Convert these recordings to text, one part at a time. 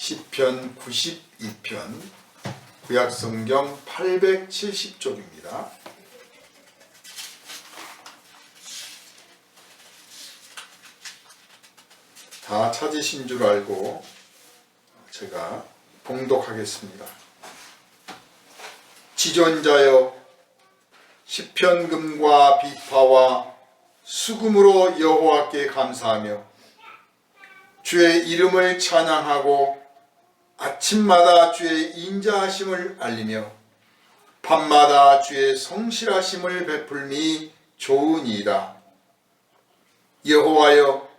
시편 92편 구약성경 870쪽입니다. 다 찾으신 줄 알고 제가 봉독하겠습니다. 지존자여, 시편금과 비파와 수금으로 여호와께 감사하며 주의 이름을 찬양하고 아침마다 주의 인자하심을 알리며 밤마다 주의 성실하심을 베풀미 좋으니이다. 여호와여,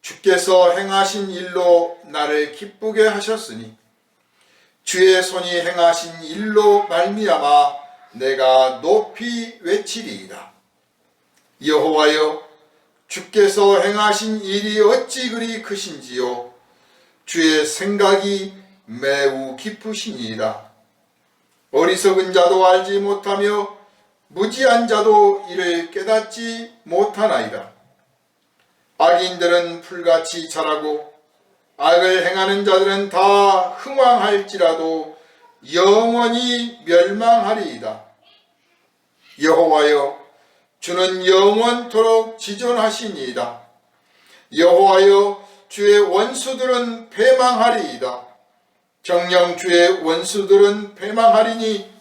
주께서 행하신 일로 나를 기쁘게 하셨으니 주의 손이 행하신 일로 말미암아 내가 높이 외치리이다. 여호와여, 주께서 행하신 일이 어찌 그리 크신지요. 주의 생각이 매우 깊으시니이다. 어리석은 자도 알지 못하며 무지한 자도 이를 깨닫지 못하나이다. 악인들은 풀같이 자라고 악을 행하는 자들은 다 흥왕할지라도 영원히 멸망하리이다. 여호와여, 주는 영원토록 지존하시니이다. 여호와여, 주의 원수들은 패망하리이다. 정녕 주의 원수들은 패망하리니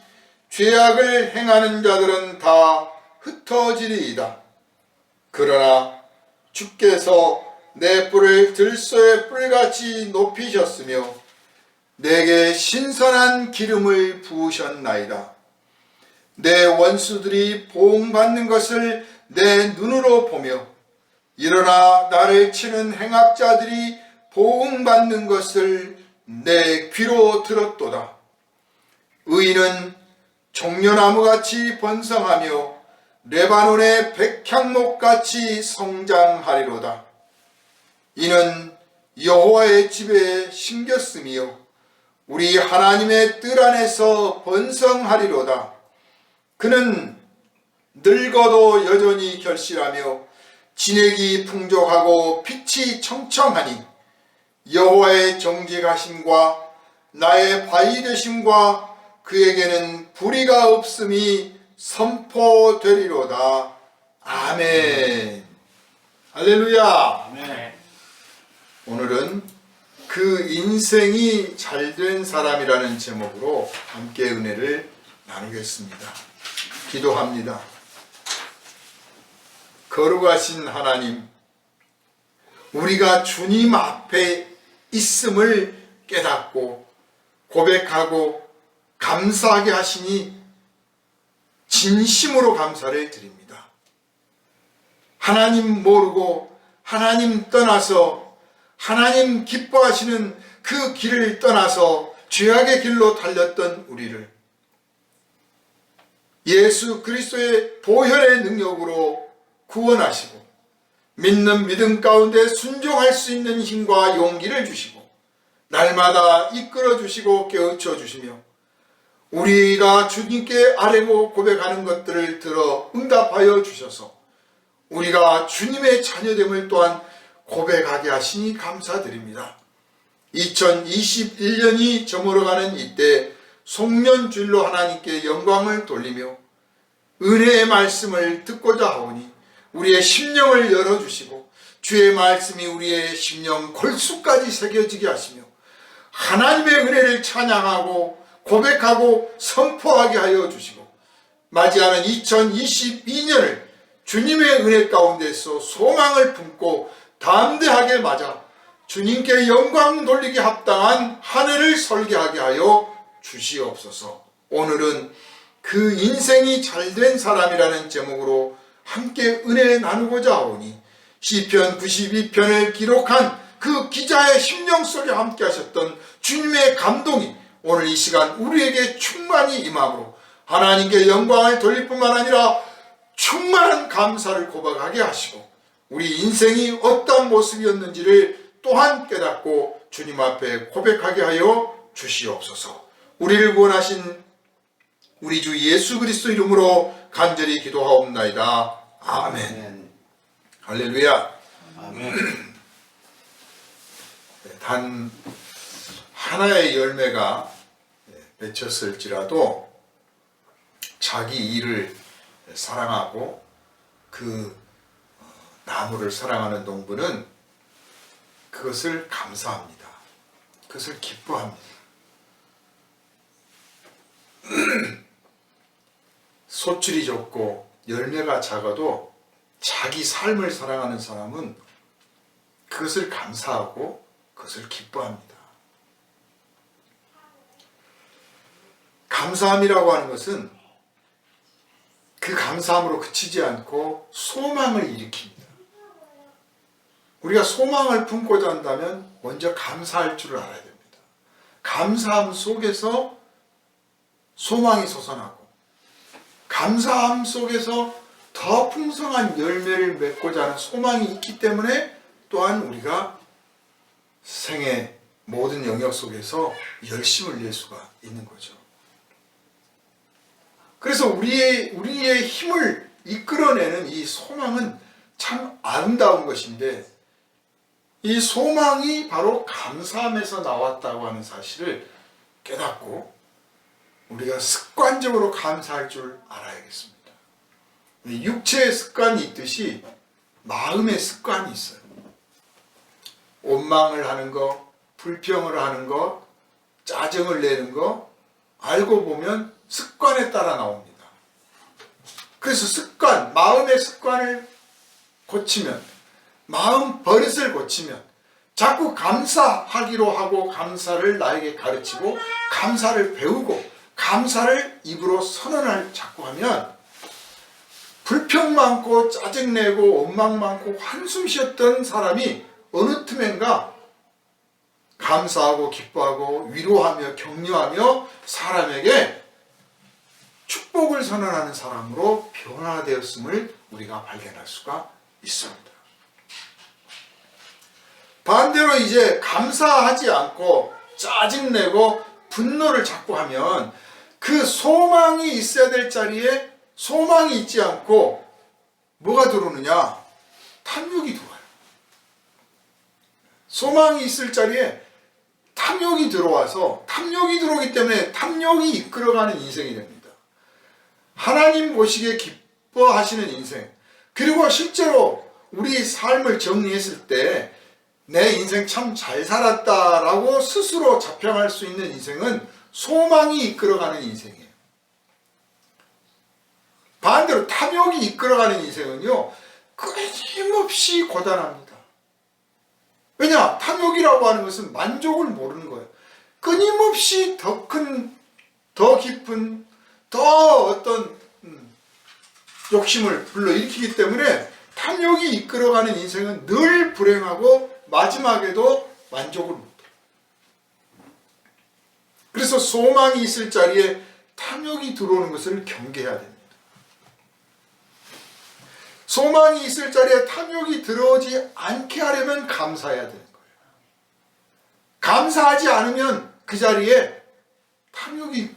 죄악을 행하는 자들은 다 흩어지리이다. 그러나 주께서 내 뿔을 들소의 뿔같이 높이셨으며 내게 신선한 기름을 부으셨나이다. 내 원수들이 보응받는 것을 내 눈으로 보며 일어나 나를 치는 행악자들이 보응받는 것을 내 귀로 들었도다. 의인은 종려나무같이 번성하며 레바논의 백향목같이 성장하리로다. 이는 여호와의 집에 심겼으며 우리 하나님의 뜰 안에서 번성하리로다. 그는 늙어도 여전히 결실하며 진액이 풍족하고 빛이 청청하니 여호와의 정직하심과 나의 바위 되심과 그에게는 불의가 없음이 선포되리로다. 아멘. 할렐루야. 아멘. 오늘은 그 인생이 잘된 사람이라는 제목으로 함께 은혜를 나누겠습니다. 기도합니다. 거룩하신 하나님, 우리가 주님 앞에 있음을 깨닫고 고백하고 감사하게 하시니 진심으로 감사를 드립니다. 하나님 모르고 하나님 떠나서 하나님 기뻐하시는 그 길을 떠나서 죄악의 길로 달렸던 우리를 예수 그리스도의 보혈의 능력으로 구원하시고 믿는 믿음 가운데 순종할 수 있는 힘과 용기를 주시고 날마다 이끌어 주시고 깨우쳐 주시며 우리가 주님께 아뢰고 고백하는 것들을 들어 응답하여 주셔서 우리가 주님의 자녀됨을 또한 고백하게 하시니 감사드립니다. 2021년이 저물어가는 이때 송년주일로 하나님께 영광을 돌리며 은혜의 말씀을 듣고자 하오니 우리의 심령을 열어주시고 주의 말씀이 우리의 심령 골수까지 새겨지게 하시며 하나님의 은혜를 찬양하고 고백하고 선포하게 하여 주시고 맞이하는 2022년을 주님의 은혜 가운데서 소망을 품고 담대하게 맞아 주님께 영광 돌리기 합당한 한 해를 설계하게 하여 주시옵소서. 오늘은 그 인생이 잘된 사람이라는 제목으로 함께 은혜 나누고자 하오니 시편 92편을 기록한 그 기자의 심령 속에 함께 하셨던 주님의 감동이 오늘 이 시간 우리에게 충만히 임함으로 하나님께 영광을 돌릴 뿐만 아니라 충만한 감사를 고백하게 하시고 우리 인생이 어떤 모습이었는지를 또한 깨닫고 주님 앞에 고백하게 하여 주시옵소서. 우리를 구원하신 우리 주 예수 그리스도 이름으로 간절히 기도하옵나이다. 아멘. 할렐루야. 아멘. 단 하나의 열매가 맺혔을지라도 자기 일을 사랑하고 그 나무를 사랑하는 농부는 그것을 감사합니다. 그것을 기뻐합니다. 소출이 적고 열매가 작아도 자기 삶을 사랑하는 사람은 그것을 감사하고 그것을 기뻐합니다. 감사함이라고 하는 것은 그 감사함으로 그치지 않고 소망을 일으킵니다. 우리가 소망을 품고자 한다면 먼저 감사할 줄을 알아야 됩니다. 감사함 속에서 소망이 솟아나고 감사함 속에서 더 풍성한 열매를 맺고자 하는 소망이 있기 때문에 또한 우리가 생의 모든 영역 속에서 열심을 낼 수가 있는 거죠. 그래서 우리의 힘을 이끌어내는 이 소망은 참 아름다운 것인데 이 소망이 바로 감사함에서 나왔다고 하는 사실을 깨닫고 우리가 습관적으로 감사할 줄 알아야겠습니다. 육체의 습관이 있듯이 마음의 습관이 있어요. 원망을 하는 것, 불평을 하는 것, 짜증을 내는 것 알고 보면 습관에 따라 나옵니다. 그래서 습관, 마음의 습관을 고치면 마음 버릇을 고치면 자꾸 감사하기로 하고 감사를 나에게 가르치고 감사를 배우고 감사를 입으로 선언을 자꾸 하면 불평 많고 짜증내고 원망 많고 한숨 쉬었던 사람이 어느 틈엔가 감사하고 기뻐하고 위로하며 격려하며 사람에게 축복을 선언하는 사람으로 변화되었음을 우리가 발견할 수가 있습니다. 반대로 이제 감사하지 않고 짜증내고 분노를 자꾸 하면 그 소망이 있어야 될 자리에 소망이 있지 않고 뭐가 들어오느냐? 탐욕이 들어와요. 소망이 있을 자리에 탐욕이 들어와서 탐욕이 들어오기 때문에 탐욕이 이끌어가는 인생이 됩니다. 하나님 보시기에 기뻐하시는 인생, 그리고 실제로 우리 삶을 정리했을 때 내 인생 참 잘 살았다라고 스스로 자평할 수 있는 인생은 소망이 이끌어가는 인생이에요. 반대로 탐욕이 이끌어가는 인생은요, 끊임없이 고단합니다. 왜냐? 탐욕이라고 하는 것은 만족을 모르는 거예요. 끊임없이 더 큰, 더 깊은, 더 어떤 욕심을 불러일으키기 때문에 탐욕이 이끌어가는 인생은 늘 불행하고 마지막에도 만족을 못해요. 그래서 소망이 있을 자리에 탐욕이 들어오는 것을 경계해야 됩니다. 소망이 있을 자리에 탐욕이 들어오지 않게 하려면 감사해야 되는 거예요. 감사하지 않으면 그 자리에 탐욕이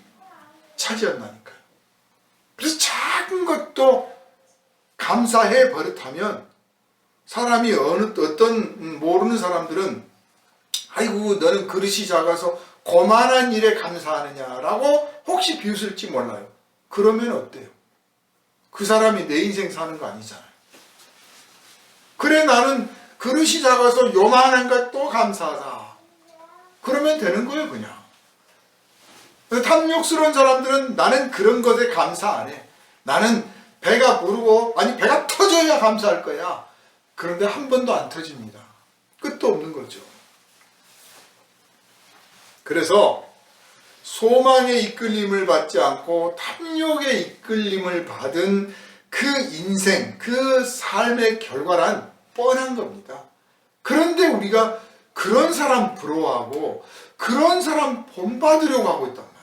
차지한다니까요. 그래서 작은 것도 감사해 버릇하면 사람이 어떤 모르는 사람들은 아이고 너는 그릇이 작아서 고만한 일에 감사하느냐라고 혹시 비웃을지 몰라요. 그러면 어때요? 그 사람이 내 인생 사는 거 아니잖아요. 그래 나는 그릇이 작아서 요만한 것도 감사하다. 그러면 되는 거예요 그냥. 탐욕스러운 사람들은 나는 그런 것에 감사 안 해. 나는 배가 부르고 아니 배가 터져야 감사할 거야. 그런데 한 번도 안 터집니다. 끝도 없는 거죠. 그래서 소망의 이끌림을 받지 않고 탐욕의 이끌림을 받은 그 인생, 그 삶의 결과란 뻔한 겁니다. 그런데 우리가 그런 사람 부러워하고 그런 사람 본받으려고 하고 있단 말이에요.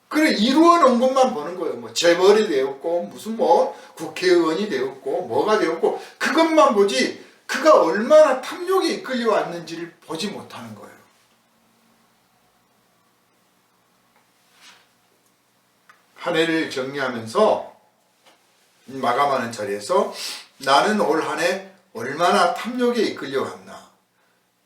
그래 이루어 놓은 것만 보는 거예요. 뭐 재벌이 되었고 무슨 뭐 국회의원이 되었고 뭐가 되었고 그것만 보지 그가 얼마나 탐욕에 이끌려 왔는지를 보지 못하는 거예요. 한 해를 정리하면서 마감하는 자리에서 나는 올 한 해 얼마나 탐욕에 이끌려 왔나,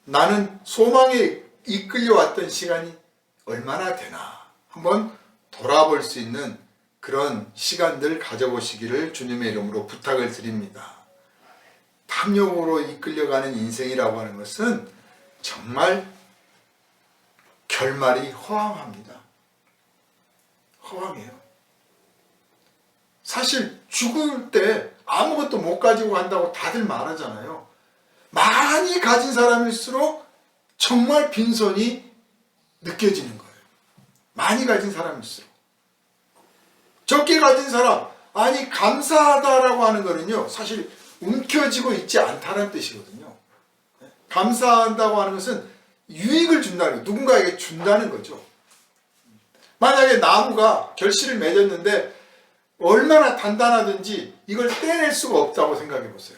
나는 소망에 이끌려왔던 시간이 얼마나 되나 한번 돌아볼 수 있는 그런 시간들 가져보시기를 주님의 이름으로 부탁을 드립니다. 탐욕으로 이끌려가는 인생이라고 하는 것은 정말 결말이 허황합니다. 허황해요. 사실 죽을 때 아무것도 못 가지고 간다고 다들 말하잖아요. 많이 가진 사람일수록 정말 빈손이 느껴지는 거예요. 많이 가진 사람일수록. 적게 가진 사람, 아니 감사하다라고 하는 거는요, 사실 움켜쥐고 있지 않다는 뜻이거든요. 감사한다고 하는 것은 유익을 준다는 거예요. 누군가에게 준다는 거죠. 만약에 나무가 결실을 맺었는데 얼마나 단단하든지 이걸 떼낼 수가 없다고 생각해 보세요.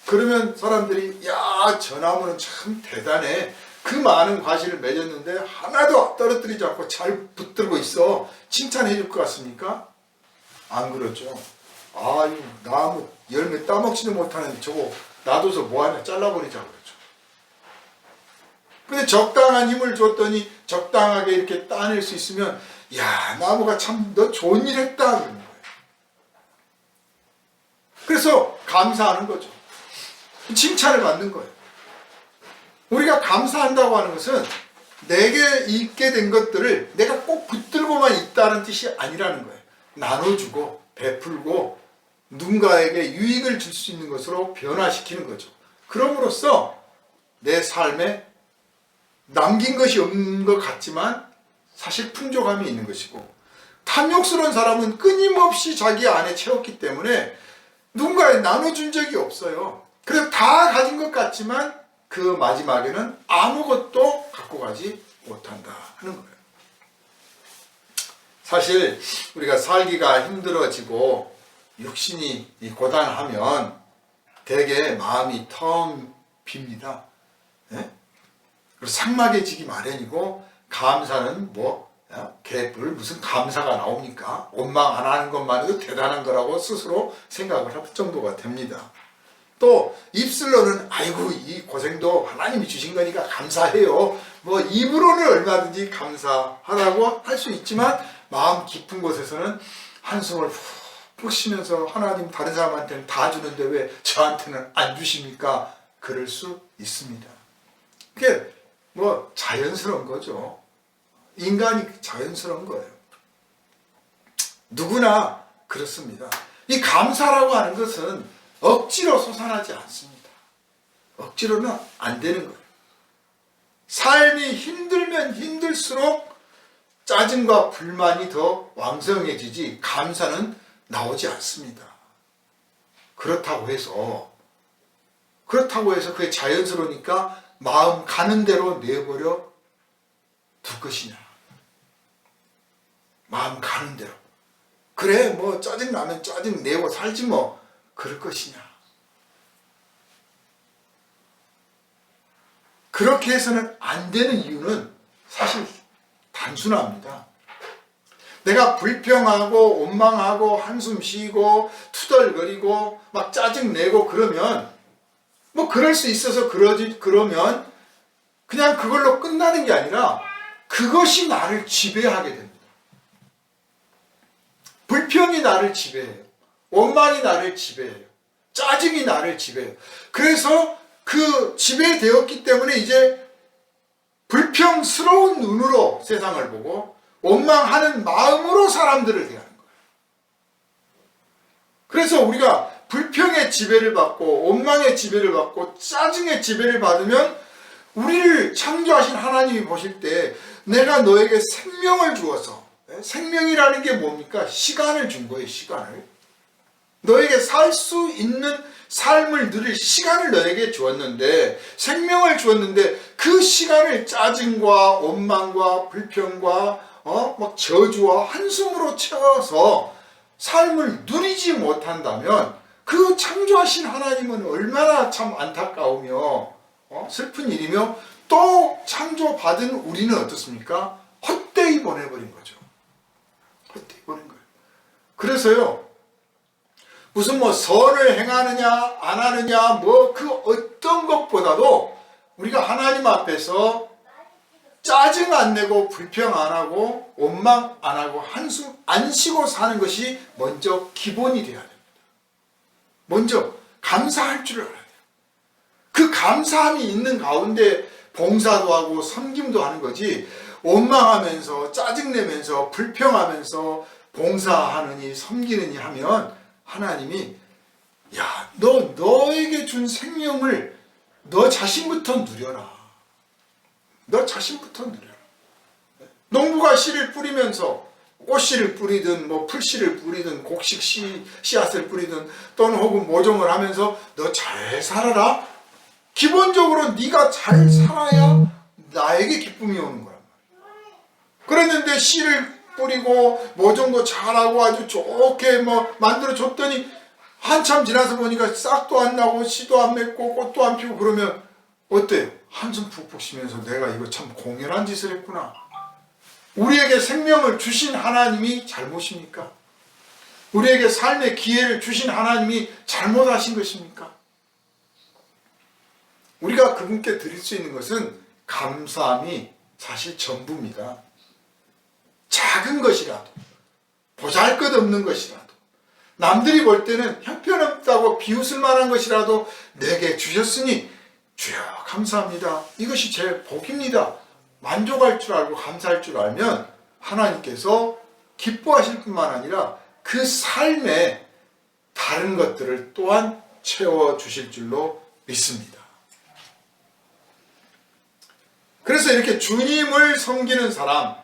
그러면 사람들이 야, 저 나무는 참 대단해. 그 많은 과실을 맺었는데 하나도 떨어뜨리지 않고 잘 붙들고 있어. 칭찬해 줄 것 같습니까? 안 그렇죠. 아, 이 나무 열매 따먹지도 못하는 저거 놔둬서 뭐하냐, 잘라버리자 그러죠. 근데 적당한 힘을 줬더니 적당하게 이렇게 따낼 수 있으면 야, 나무가 참 너 좋은 일 했다 그러는 거예요. 그래서 감사하는 거죠. 칭찬을 받는 거예요. 우리가 감사한다고 하는 것은 내게 있게 된 것들을 내가 꼭 붙들고만 있다는 뜻이 아니라는 거예요. 나눠주고 베풀고 누군가에게 유익을 줄 수 있는 것으로 변화시키는 거죠. 그럼으로써 내 삶에 남긴 것이 없는 것 같지만 사실 풍족함이 있는 것이고, 탐욕스러운 사람은 끊임없이 자기 안에 채웠기 때문에 누군가에 나눠준 적이 없어요. 그래서 다 가진 것 같지만 그 마지막에는 아무것도 갖고 가지 못한다 하는 거예요. 사실 우리가 살기가 힘들어지고 육신이 고단하면 되게 마음이 텅 빕니다. 네? 그리고 삭막해지기 마련이고, 감사는 개뿔 무슨 감사가 나옵니까? 원망 안 하는 것만으로도 대단한 거라고 스스로 생각을 할 정도가 됩니다. 또 입술로는 아이고 이 고생도 하나님이 주신 거니까 감사해요. 입으로는 얼마든지 감사하다고 할 수 있지만 마음 깊은 곳에서는 한숨을 푹 쉬면서 하나님 다른 사람한테는 다 주는데 왜 저한테는 안 주십니까? 그럴 수 있습니다. 그게 자연스러운 거죠. 인간이 자연스러운 거예요. 누구나 그렇습니다. 이 감사라고 하는 것은 억지로 솟아나지 않습니다. 억지로는 안 되는 거예요. 삶이 힘들면 힘들수록 짜증과 불만이 더 왕성해지지 감사는 나오지 않습니다. 그렇다고 해서 그게 자연스러우니까 마음 가는 대로 내버려 둘 것이냐. 마음 가는 대로. 그래 짜증나면 짜증내고 살지 그럴 것이냐. 그렇게 해서는 안 되는 이유는 사실 단순합니다. 내가 불평하고 원망하고 한숨 쉬고 투덜거리고 막 짜증내고 그러면 그럴 수 있어서 그러면 그냥 그걸로 끝나는 게 아니라 그것이 나를 지배하게 됩니다. 불평이 나를 지배해요. 원망이 나를 지배해요. 짜증이 나를 지배해요. 그래서 그 지배되었기 때문에 이제 불평스러운 눈으로 세상을 보고 원망하는 마음으로 사람들을 대하는 거예요. 그래서 우리가 불평의 지배를 받고 원망의 지배를 받고 짜증의 지배를 받으면 우리를 창조하신 하나님이 보실 때 내가 너에게 생명을 주어서, 생명이라는 게 뭡니까? 시간을 준 거예요. 시간을. 너에게 살 수 있는 삶을 누릴 시간을 너에게 주었는데, 생명을 주었는데 그 시간을 짜증과 원망과 불평과 막 저주와 한숨으로 채워서 삶을 누리지 못한다면 그 창조하신 하나님은 얼마나 참 안타까우며 슬픈 일이며, 또 창조받은 우리는 어떻습니까? 헛되이 보내버린 거죠. 헛되이 보낸 거예요. 그래서요, 무슨 선을 행하느냐 안 하느냐 그 어떤 것보다도 우리가 하나님 앞에서 짜증 안 내고 불평 안 하고 원망 안 하고 한숨 안 쉬고 사는 것이 먼저 기본이 돼야 됩니다. 먼저 감사할 줄을 알아야 돼요. 그 감사함이 있는 가운데 봉사도 하고 섬김도 하는 거지, 원망하면서 짜증내면서 불평하면서 봉사하느니 섬기느니 하면 하나님이 야, 너에게 준 생명을 너 자신부터 누려라. 너 자신부터 누려라. 농부가 씨를 뿌리면서 꽃씨를 뿌리든 뭐 풀씨를 뿌리든 곡식 씨앗을 뿌리든 또는 혹은 모종을 하면서 너 잘 살아라. 기본적으로 네가 잘 살아야 나에게 기쁨이 오는 거란 말이야. 그랬는데 씨를 뿌리고 모종도 잘하고 아주 좋게 뭐 만들어 줬더니 한참 지나서 보니까 싹도 안 나고 씨도 안 맺고 꽃도 안 피고 그러면 어때요? 한숨 푹푹 쉬면서 내가 이거 참 공연한 짓을 했구나. 우리에게 생명을 주신 하나님이 잘못입니까? 우리에게 삶의 기회를 주신 하나님이 잘못하신 것입니까? 우리가 그분께 드릴 수 있는 것은 감사함이 사실 전부입니다. 작은 것이라도, 보잘것없는 것이라도, 남들이 볼 때는 형편없다고 비웃을 만한 것이라도 내게 주셨으니 주여 감사합니다. 이것이 제 복입니다. 만족할 줄 알고 감사할 줄 알면 하나님께서 기뻐하실 뿐만 아니라 그 삶에 다른 것들을 또한 채워주실 줄로 믿습니다. 그래서 이렇게 주님을 섬기는 사람,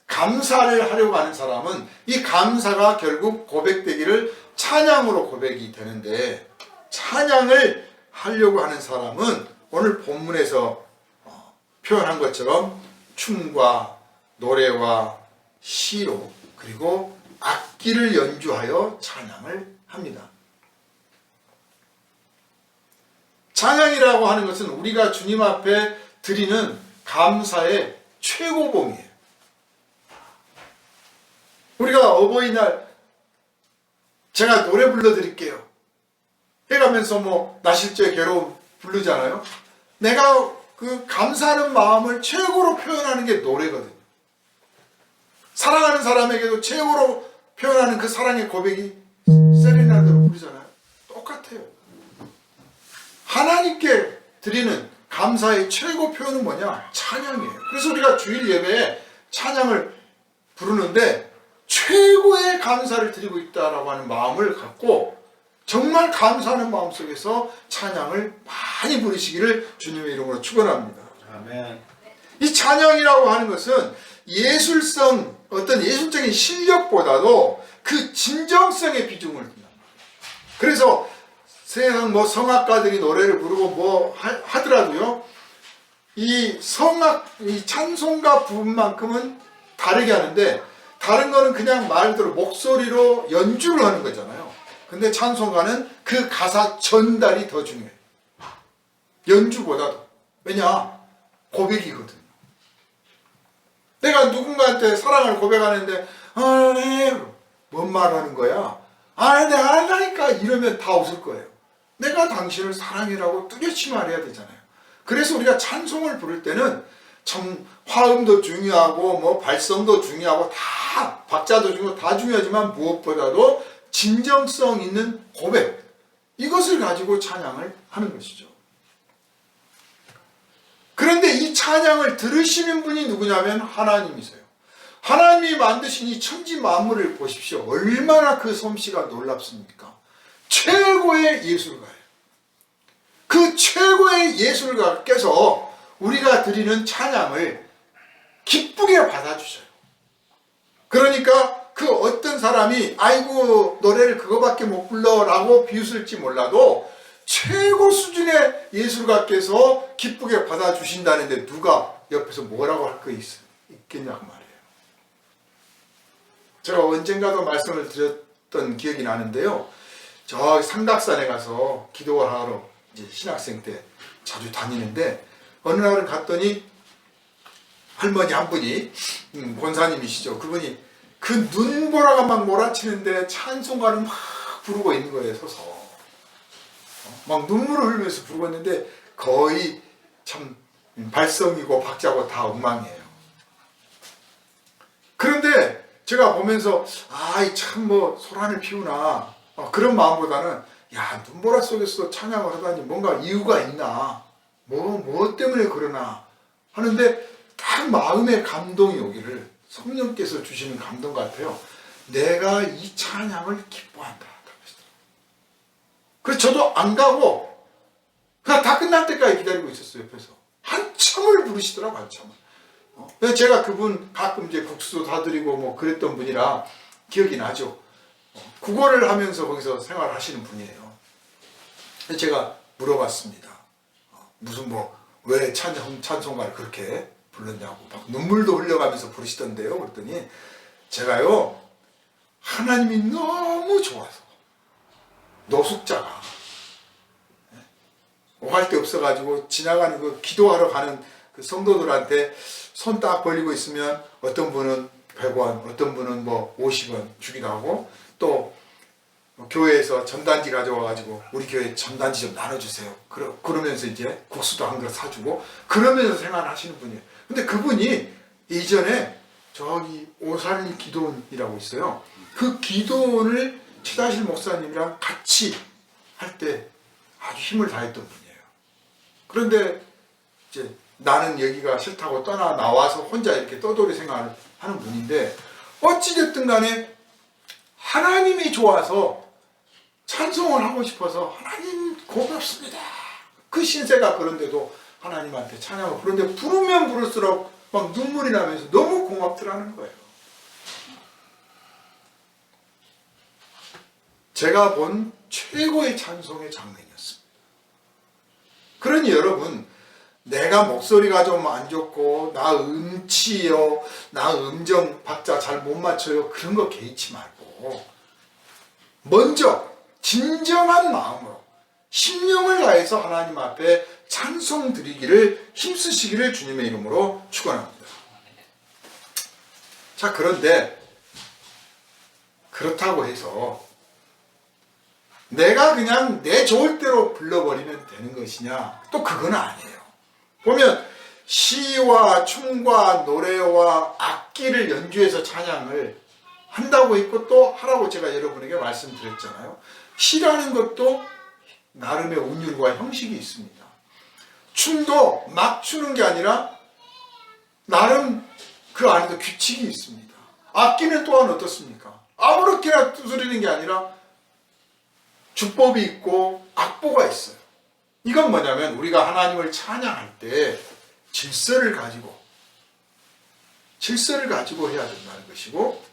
감사를 하려고 하는 사람은 이 감사가 결국 고백되기를 찬양으로 고백이 되는데, 찬양을 하려고 하는 사람은 오늘 본문에서 표현한 것처럼 춤과 노래와 시로 그리고 악기를 연주하여 찬양을 합니다. 찬양이라고 하는 것은 우리가 주님 앞에 드리는 감사의 최고봉이에요. 우리가 어버이날 제가 노래 불러드릴게요 해가면서 뭐 나실제 괴로움 부르잖아요. 내가 그 감사하는 마음을 최고로 표현하는 게 노래거든요. 사랑하는 사람에게도 최고로 표현하는 그 사랑의 고백이 세레나데로 부르잖아요. 똑같아요. 하나님께 드리는 감사의 최고 표현은 뭐냐? 찬양이에요. 그래서 우리가 주일 예배에 찬양을 부르는데 최고의 감사를 드리고 있다라고 하는 마음을 갖고 정말 감사하는 마음 속에서 찬양을 많이 부르시기를 주님의 이름으로 축원합니다. 아멘. 이 찬양이라고 하는 것은 예술성, 어떤 예술적인 실력보다도 그 진정성의 비중을 둔다. 그래서 세상 뭐 성악가들이 노래를 부르고 뭐 하더라도요, 이 찬송가 부분만큼은 다르게 하는데, 다른 거는 그냥 말 그대로 목소리로 연주를 하는 거잖아요. 근데 찬송가는 그 가사 전달이 더 중요해요. 연주보다도. 왜냐? 고백이거든요. 내가 누군가한테 사랑을 고백하는데 뭔 말하는 거야? 내가 알다니까 이러면 다 웃을 거예요. 내가 당신을 사랑이라고 뚜렷이 말해야 되잖아요. 그래서 우리가 찬송을 부를 때는 참 화음도 중요하고 뭐 발성도 중요하고 다 박자도 중요하고 다 중요하지만 무엇보다도 진정성 있는 고백, 이것을 가지고 찬양을 하는 것이죠. 그런데 이 찬양을 들으시는 분이 누구냐면 하나님이세요. 하나님이 만드신 이 천지 만물을 보십시오. 얼마나 그 솜씨가 놀랍습니까? 최고의 예술가예요. 그 최고의 예술가께서 우리가 드리는 찬양을 기쁘게 받아주셔요. 그러니까 그 어떤 사람이 아이고 노래를 그거밖에 못 불러 라고 비웃을지 몰라도 최고 수준의 예술가께서 기쁘게 받아주신다는데 누가 옆에서 뭐라고 할 거 있겠냐고 말이에요. 제가 언젠가도 말씀을 드렸던 기억이 나는데요. 저 상각산에 가서 기도를 하러 이제 신학생 때 자주 다니는데 어느 날은 갔더니 할머니 한 분이 권사님이시죠. 그분이 그 눈보라가 막 몰아치는데 찬송가를 막 부르고 있는 거예요. 서서 막 눈물을 흘리면서 부르고 있는데 거의 참 발성이고 박자고 다 엉망이에요. 그런데 제가 보면서 참 뭐 소란을 피우나 그런 마음보다는 눈보라 속에서 찬양을 하다니 뭔가 이유가 있나, 뭐 때문에 그러나 하는데 딱 마음의 감동이 오기를 성령께서 주시는 감동 같아요. 내가 이 찬양을 기뻐한다. 그래서 저도 안 가고 그냥 다 끝날 때까지 기다리고 있었어요. 옆에서 한참을 부르시더라고요. 한참을. 그래서 제가 그분 가끔 이제 국수도 다 드리고 뭐 그랬던 분이라 기억이 나죠. 국어를 하면서 거기서 생활하시는 분이에요. 그래서 제가 물어봤습니다. 무슨 왜 찬송가를 그렇게 불렀냐고 막 눈물도 흘려가면서 부르시던데요. 그랬더니 제가요, 하나님이 너무 좋아서 노숙자가 오갈 데 없어가지고 지나가는 그 기도하러 가는 그 성도들한테 손 딱 벌리고 있으면 어떤 분은 100원, 어떤 분은 50원 주기도 하고, 또 교회에서 전단지 가져와가지고 우리 교회 전단지 좀 나눠주세요. 그러면서 이제 국수도 한 그릇 사주고 그러면서 생활하시는 분이에요. 근데 그분이 이전에 저기 오살리 기도원이라고 있어요. 그 기도원을 최다실 목사님이랑 같이 할 때 아주 힘을 다했던 분이에요. 그런데 이제 나는 여기가 싫다고 나와서 혼자 이렇게 떠돌이 생활을 하는 분인데, 어찌됐든 간에 하나님이 좋아서 찬송을 하고 싶어서 하나님 고맙습니다. 그 신세가 그런데도 하나님한테 찬양을 부르는데 부르면 부를수록 막 눈물이 나면서 너무 고맙더라는 거예요. 제가 본 최고의 찬송의 장면이었습니다. 그러니 여러분, 내가 목소리가 좀 안 좋고 나 음치요, 나 음정 박자 잘 못 맞춰요, 그런 거 개의치 말고 먼저 진정한 마음으로 심령을 다해서 하나님 앞에 찬송 드리기를 힘쓰시기를 주님의 이름으로 축원합니다. 자, 그런데 그렇다고 해서 내가 그냥 내 좋을 대로 불러버리면 되는 것이냐? 또 그건 아니에요. 보면 시와 춤과 노래와 악기를 연주해서 찬양을 한다고 했고 또 하라고 제가 여러분에게 말씀드렸잖아요. 시라는 것도 나름의 운율과 형식이 있습니다. 춤도 막 추는 게 아니라 나름 그 안에도 규칙이 있습니다. 악기는 또한 어떻습니까? 아무렇게나 두드리는 게 아니라 주법이 있고 악보가 있어요. 이건 뭐냐면 우리가 하나님을 찬양할 때 질서를 가지고 해야 된다는 것이고,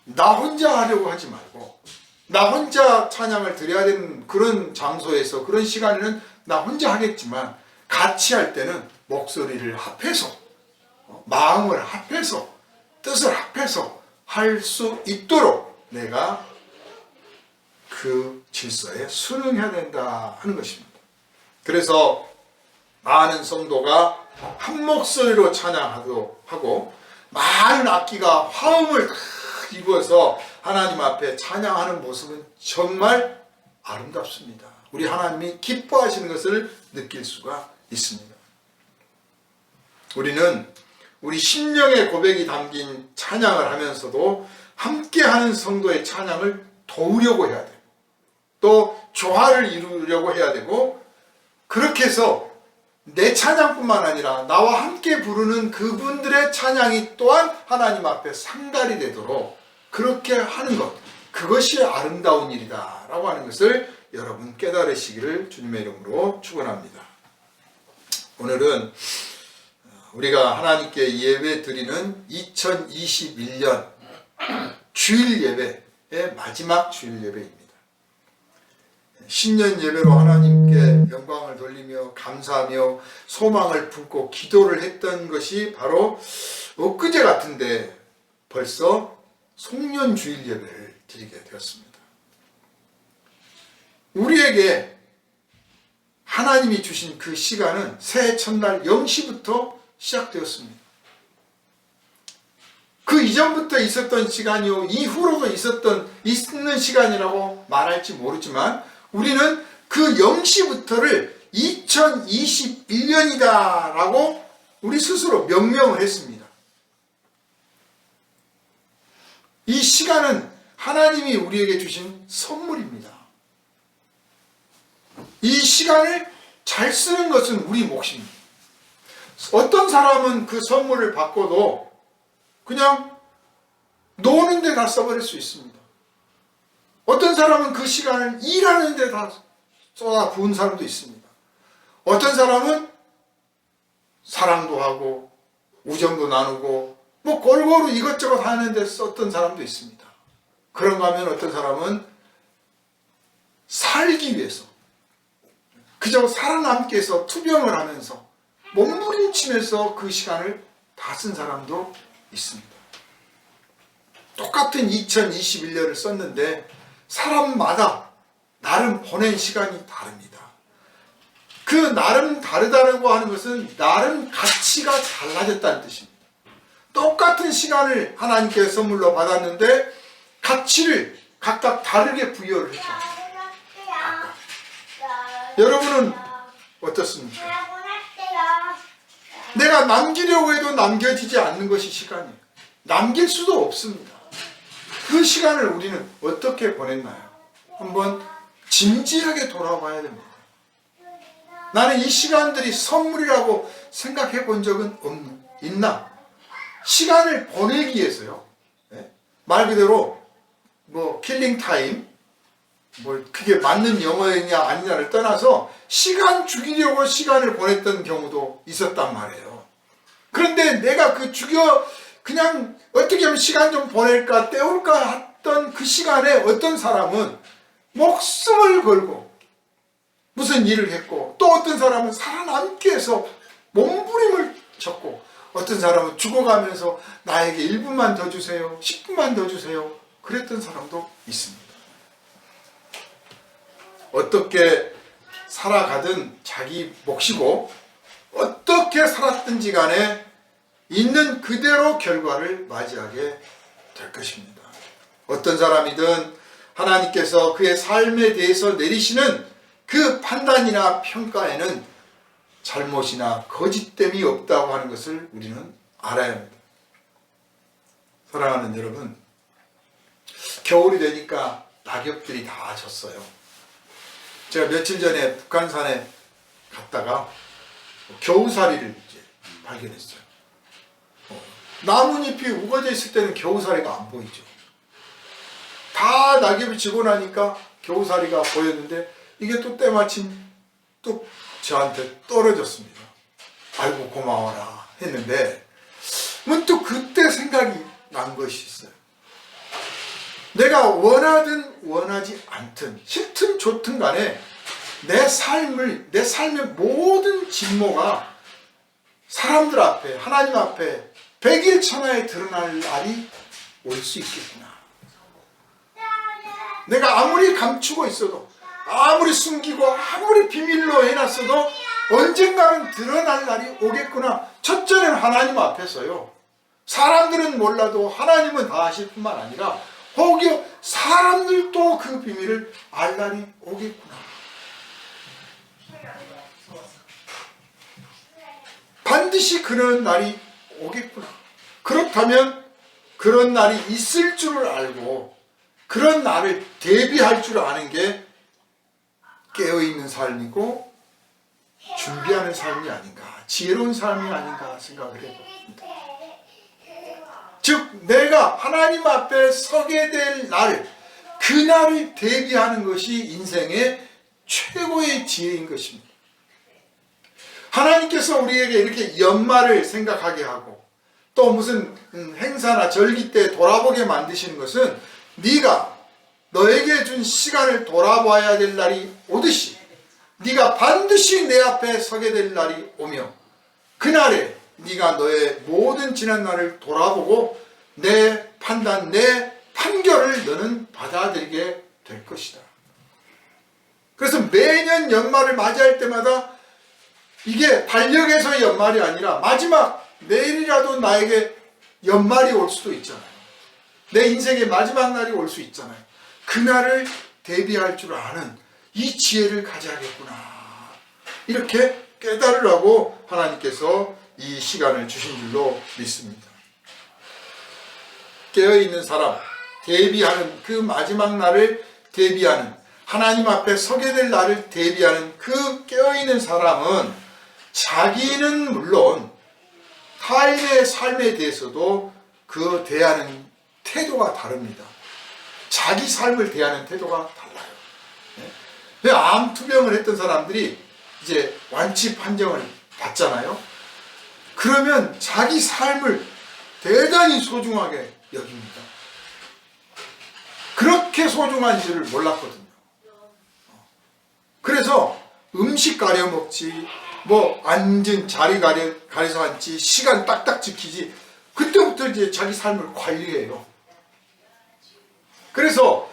나 혼자 하려고 하지 말고 나 혼자 찬양을 드려야 되는 그런 장소에서 그런 시간에는 나 혼자 하겠지만 같이 할 때는 목소리를 합해서 마음을 합해서 뜻을 합해서 할 수 있도록 내가 그 질서에 순응해야 된다 하는 것입니다. 그래서 많은 성도가 한 목소리로 찬양하고 많은 악기가 화음을 입어서 하나님 앞에 찬양하는 모습은 정말 아름답습니다. 우리 하나님이 기뻐하시는 것을 느낄 수가 있습니다. 우리는 우리 심령의 고백이 담긴 찬양을 하면서도 함께하는 성도의 찬양을 도우려고 해야 되고 또 조화를 이루려고 해야 되고, 그렇게 해서 내 찬양뿐만 아니라 나와 함께 부르는 그분들의 찬양이 또한 하나님 앞에 상달이 되도록 그렇게 하는 것, 그것이 아름다운 일이다 라고 하는 것을 여러분 깨달으시기를 주님의 이름으로 축원합니다. 오늘은 우리가 하나님께 예배 드리는 2021년 주일 예배의 마지막 주일 예배입니다. 신년 예배로 하나님께 영광을 돌리며 감사하며 소망을 품고 기도를 했던 것이 바로 엊그제 같은데 벌써 송년 주일 예배를 드리게 되었습니다. 우리에게 하나님이 주신 그 시간은 새해 첫날 0시부터 시작되었습니다. 그 이전부터 있었던 시간이요 이후로도 있는 시간이라고 말할지 모르지만 우리는 그 0시부터를 2021 기면이다 라고 우리 스스로 명명을 했습니다. 이 시간은 하나님이 우리에게 주신 선물입니다. 이 시간을 잘 쓰는 것은 우리 몫입니다. 어떤 사람은 그 선물을 받고도 그냥 노는 데 다 써버릴 수 있습니다. 어떤 사람은 그 시간을 일하는 데 다 쏟아 부은 사람도 있습니다. 어떤 사람은 사랑도 하고 우정도 나누고 뭐 골고루 이것저것 하는 데 썼던 사람도 있습니다. 그런가 하면 어떤 사람은 살기 위해서 그저 살아남기 위해서 투병을 하면서 몸부림치면서 그 시간을 다 쓴 사람도 있습니다. 똑같은 2021년을 썼는데 사람마다 나름 보낸 시간이 다릅니다. 그 나름 다르다고 하는 것은 나름 가치가 달라졌다는 뜻입니다. 똑같은 시간을 하나님께 선물로 받았는데 가치를 각각 다르게 부여를 했죠. 여러분은 어떻습니까? 내가 남기려고 해도 남겨지지 않는 것이 시간이에요. 남길 수도 없습니다. 그 시간을 우리는 어떻게 보냈나요? 한번 진지하게 돌아봐야 됩니다. 나는 이 시간들이 선물이라고 생각해 본 적은 있나? 시간을 보내기 위해서요. 말 그대로 뭐 킬링 타임, 뭐 그게 맞는 영어냐 아니냐를 떠나서 시간 죽이려고 시간을 보냈던 경우도 있었단 말이에요. 그런데 내가 그냥 어떻게 하면 시간 좀 보낼까 때울까 했던 그 시간에 어떤 사람은 목숨을 걸고 무슨 일을 했고, 또 어떤 사람은 살아남기 위해서 몸부림을 쳤고, 어떤 사람은 죽어가면서 나에게 1분만 더 주세요, 10분만 더 주세요, 그랬던 사람도 있습니다. 어떻게 살아가든 자기 몫이고, 어떻게 살았든지 간에 있는 그대로 결과를 맞이하게 될 것입니다. 어떤 사람이든 하나님께서 그의 삶에 대해서 내리시는 그 판단이나 평가에는 잘못이나 거짓됨이 없다고 하는 것을 우리는 알아야 합니다. 사랑하는 여러분, 겨울이 되니까 낙엽들이 다 졌어요. 제가 며칠 전에 북한산에 갔다가 겨우사리를 이제 발견했어요. 나뭇잎이 우거져 있을 때는 겨우사리가 안 보이죠. 다 낙엽이 지고 나니까 겨우사리가 보였는데 이게 또 때마침 또 저한테 떨어졌습니다. 아이고 고마워라 했는데 문득 그때 생각이 난 것이 있어요. 내가 원하든 원하지 않든 싫든 좋든 간에 내 삶의 모든 진모가 사람들 앞에, 하나님 앞에 백일천하에 드러날 날이 올 수 있겠구나. 내가 아무리 감추고 있어도, 아무리 숨기고, 아무리 비밀로 해놨어도 언젠가는 드러날 날이 오겠구나. 첫째는 하나님 앞에서요. 사람들은 몰라도 하나님은 다 아실 뿐만 아니라 혹여 사람들도 그 비밀을 알 날이 오겠구나. 반드시 그런 날이 오겠구나. 그렇다면 그런 날이 있을 줄을 알고 그런 날을 대비할 줄 아는 게 깨어있는 삶이고 준비하는 삶이 아닌가, 지혜로운 삶이 아닌가 생각을 해봅니다. 즉 내가 하나님 앞에 서게 될 날, 그 날을 대비하는 것이 인생의 최고의 지혜인 것입니다. 하나님께서 우리에게 이렇게 연말을 생각하게 하고 또 무슨 행사나 절기 때 돌아보게 만드시는 것은 네가 너에게 준 시간을 돌아봐야 될 날이 오듯이 네가 반드시 내 앞에 서게 될 날이 오며 그날에 네가 너의 모든 지난 날을 돌아보고 내 판단, 내 판결을 너는 받아들이게 될 것이다. 그래서 매년 연말을 맞이할 때마다 이게 달력에서의 연말이 아니라 마지막 내일이라도 나에게 연말이 올 수도 있잖아요. 내 인생의 마지막 날이 올 수 있잖아요. 그날을 대비할 줄 아는 이 지혜를 가져야겠구나. 이렇게 깨달으라고 하나님께서 이 시간을 주신 줄로 믿습니다. 깨어있는 사람, 대비하는 그 마지막 날을 대비하는, 하나님 앞에 서게 될 날을 대비하는 그 깨어있는 사람은 자기는 물론 타인의 삶에 대해서도 그 대하는 태도가 다릅니다. 자기 삶을 대하는 태도가 달라요. 네? 암 투병을 했던 사람들이 이제 완치 판정을 받잖아요. 그러면 자기 삶을 대단히 소중하게 여깁니다. 그렇게 소중한 줄을 몰랐거든요. 그래서 음식 가려 먹지, 뭐 앉은 자리 가려서 앉지, 시간 딱딱 지키지, 그때부터 이제 자기 삶을 관리해요. 그래서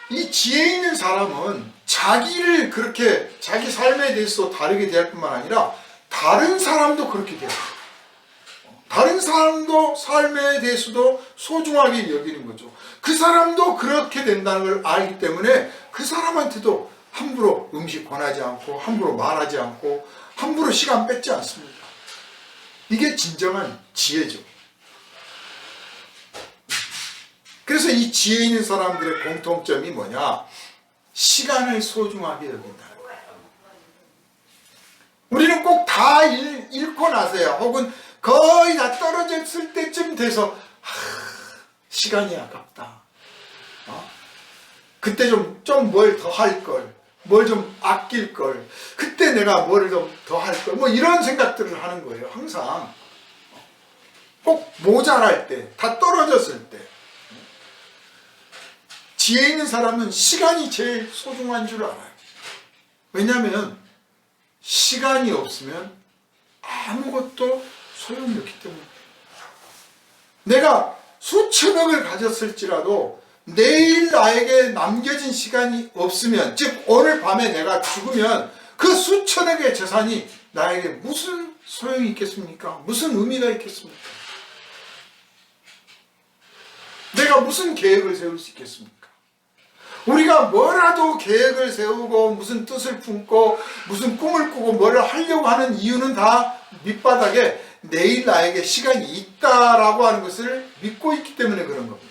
이 지혜 있는 사람은 자기를 그렇게 자기 삶에 대해서 다르게 대할 뿐만 아니라 다른 사람도 그렇게 대해요. 다른 사람도 삶에 대해서도 소중하게 여기는 거죠. 그 사람도 그렇게 된다는 걸 알기 때문에 그 사람한테도 함부로 음식 권하지 않고, 함부로 말하지 않고, 함부로 시간 뺏지 않습니다. 이게 진정한 지혜죠. 그래서 이 지혜 있는 사람들의 공통점이 뭐냐? 시간을 소중하게 여긴다는 거예요. 우리는 꼭 다 잃고 나서야, 혹은 거의 다 떨어졌을 때쯤 돼서 시간이 아깝다. 그때 좀 뭘 더 할 걸, 뭘 좀 아낄 걸, 그때 내가 뭘 좀 더 할 걸, 뭐 이런 생각들을 하는 거예요. 항상 꼭 모자랄 때, 다 떨어졌을 때. 지혜 있는 사람은 시간이 제일 소중한 줄 알아요. 왜냐하면 시간이 없으면 아무것도 소용이 없기 때문에. 내가 수천억을 가졌을지라도 내일 나에게 남겨진 시간이 없으면, 즉 오늘 밤에 내가 죽으면 그 수천억의 재산이 나에게 무슨 소용이 있겠습니까? 무슨 의미가 있겠습니까? 내가 무슨 계획을 세울 수 있겠습니까? 우리가 뭐라도 계획을 세우고 무슨 뜻을 품고 무슨 꿈을 꾸고 뭐를 하려고 하는 이유는 다 밑바닥에 내일 나에게 시간이 있다라고 하는 것을 믿고 있기 때문에 그런 겁니다.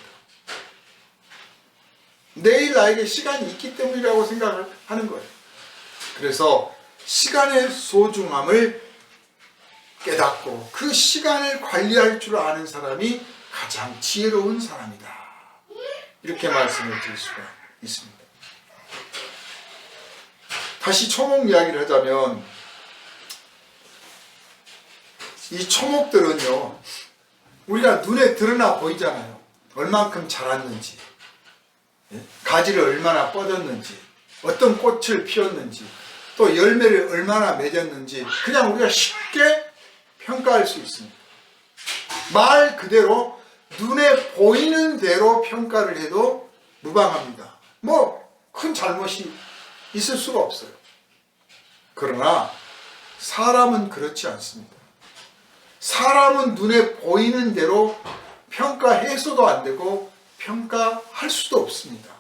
내일 나에게 시간이 있기 때문이라고 생각을 하는 거예요. 그래서 시간의 소중함을 깨닫고 그 시간을 관리할 줄 아는 사람이 가장 지혜로운 사람이다. 이렇게 말씀을 드릴 수가 있습니다. 다시 초목 이야기를 하자면, 이 초목들은요, 우리가 눈에 드러나 보이잖아요. 얼만큼 자랐는지, 가지를 얼마나 뻗었는지, 어떤 꽃을 피웠는지, 또 열매를 얼마나 맺었는지 그냥 우리가 쉽게 평가할 수 있습니다. 말 그대로 눈에 보이는 대로 평가를 해도 무방합니다. 뭐 큰 잘못이 있을 수가 없어요. 그러나 사람은 그렇지 않습니다. 사람은 눈에 보이는 대로 평가해서도 안 되고 평가할 수도 없습니다.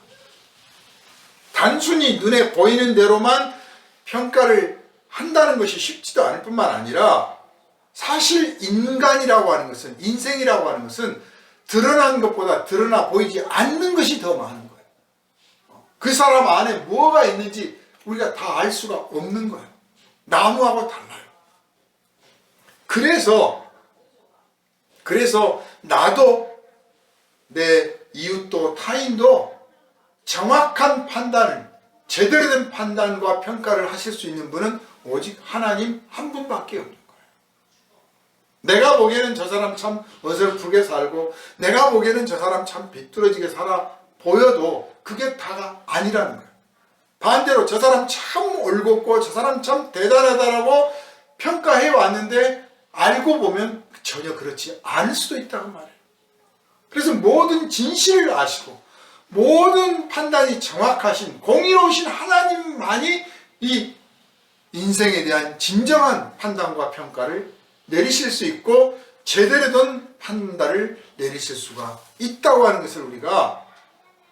단순히 눈에 보이는 대로만 평가를 한다는 것이 쉽지도 않을 뿐만 아니라, 사실 인간이라고 하는 것은, 인생이라고 하는 것은 드러난 것보다 드러나 보이지 않는 것이 더 많은 거예요. 그 사람 안에 뭐가 있는지 우리가 다 알 수가 없는 거예요. 나무하고 달라요. 그래서 나도 내 이웃도 타인도 정확한 판단을, 제대로 된 판단과 평가를 하실 수 있는 분은 오직 하나님 한 분밖에 없는 거예요. 내가 보기에는 저 사람 참 어설프게 살고, 내가 보기에는 저 사람 참 비뚤어지게 살아 보여도 그게 다가 아니라는 거예요. 반대로 저 사람 참 올곧고 저 사람 참 대단하다라고 평가해 왔는데 알고 보면 전혀 그렇지 않을 수도 있다고 말해요. 그래서 모든 진실을 아시고 모든 판단이 정확하신 공의로우신 하나님만이 이 인생에 대한 진정한 판단과 평가를 내리실 수 있고 제대로 된 판단을 내리실 수가 있다고 하는 것을 우리가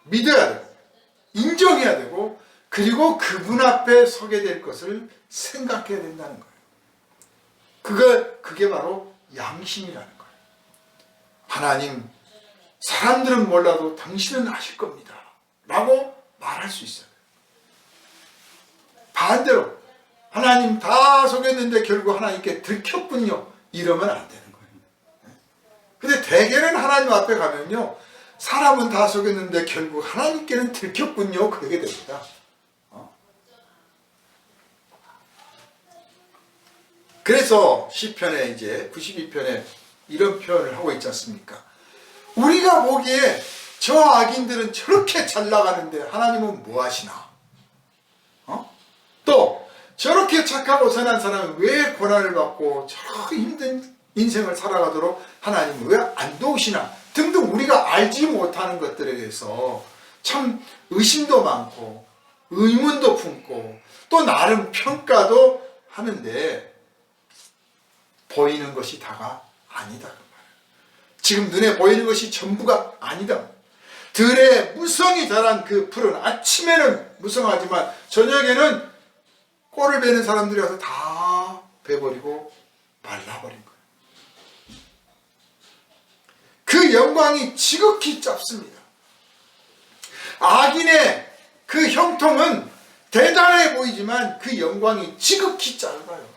믿어야 되고 인정해야 되고, 그리고 그분 앞에 서게 될 것을 생각해야 된다는 거예요. 그게 바로 양심이라는 거예요. 하나님, 사람들은 몰라도 당신은 아실 겁니다 라고 말할 수 있어요. 반대로 하나님 다 속였는데 결국 하나님께 들켰군요, 이러면 안 되는 거예요. 근데 대개는 하나님 앞에 가면요, 사람은 다 속였는데 결국 하나님께는 들켰군요, 그러게 됩니다. 그래서 시편에 이제 92편에 이런 표현을 하고 있지 않습니까? 우리가 보기에 저 악인들은 저렇게 잘 나가는데 하나님은 뭐 하시나? 또 저렇게 착하고 선한 사람은 왜 고난을 받고 저렇게 힘든 인생을 살아가도록 하나님은 왜 안 도우시나? 등등 우리가 알지 못하는 것들에 대해서 참 의심도 많고 의문도 품고 또 나름 평가도 하는데 보이는 것이 다가 아니다. 지금 눈에 보이는 것이 전부가 아니다. 들에 무성이 자란 그 풀은 아침에는 무성하지만 저녁에는 꼴을 베는 사람들이 와서 다 베버리고 말라버린 거예요. 그 영광이 지극히 짧습니다. 악인의 그 형통은 대단해 보이지만 그 영광이 지극히 짧아요.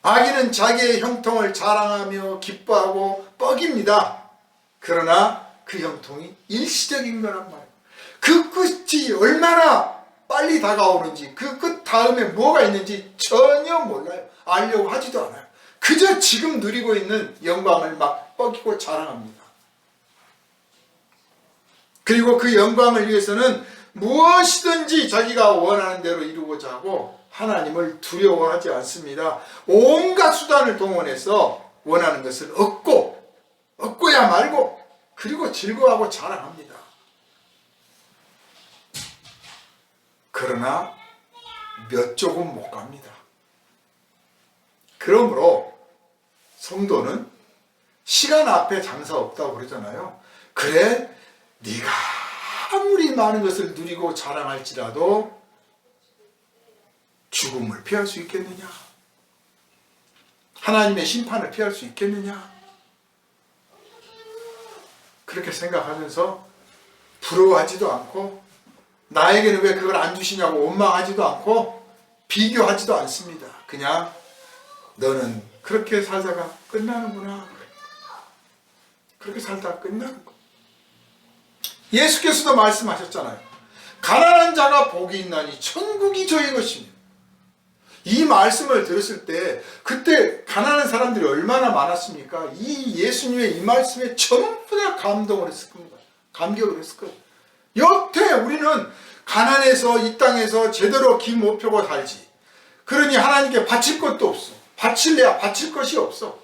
악인은 자기의 형통을 자랑하며 기뻐하고 뻐깁니다. 그러나 그 형통이 일시적인 거란 말이에요. 그 끝이 얼마나 빨리 다가오는지, 그 끝 다음에 뭐가 있는지 전혀 몰라요. 알려고 하지도 않아요. 그저 지금 누리고 있는 영광을 막 뻐기고 자랑합니다. 그리고 그 영광을 위해서는 무엇이든지 자기가 원하는 대로 이루고자 하고 하나님을 두려워하지 않습니다. 온갖 수단을 동원해서 원하는 것을 얻고야 말고 그리고 즐거워하고 자랑합니다. 그러나 몇 조금 못 갑니다. 그러므로 성도는 시간 앞에 장사 없다고 그러잖아요. 그래, 네가 아무리 많은 것을 누리고 자랑할지라도 죽음을 피할 수 있겠느냐? 하나님의 심판을 피할 수 있겠느냐? 그렇게 생각하면서 부러워하지도 않고 나에게는 왜 그걸 안 주시냐고 원망하지도 않고 비교하지도 않습니다. 그냥 너는 그렇게 살다가 끝나는구나. 그렇게 살다가 끝나는 거. 예수께서도 말씀하셨잖아요. 가난한 자가 복이 있나니 천국이 저희 것입니다. 이 말씀을 들었을 때 그때 가난한 사람들이 얼마나 많았습니까? 이 예수님의 이 말씀에 전부 다 감동을 했을 겁니다. 감격을 했을 거예요. 여태 우리는 가난해서 이 땅에서 제대로 기 못 펴고 살지. 그러니 하나님께 바칠 것도 없어. 바칠래야 바칠 것이 없어.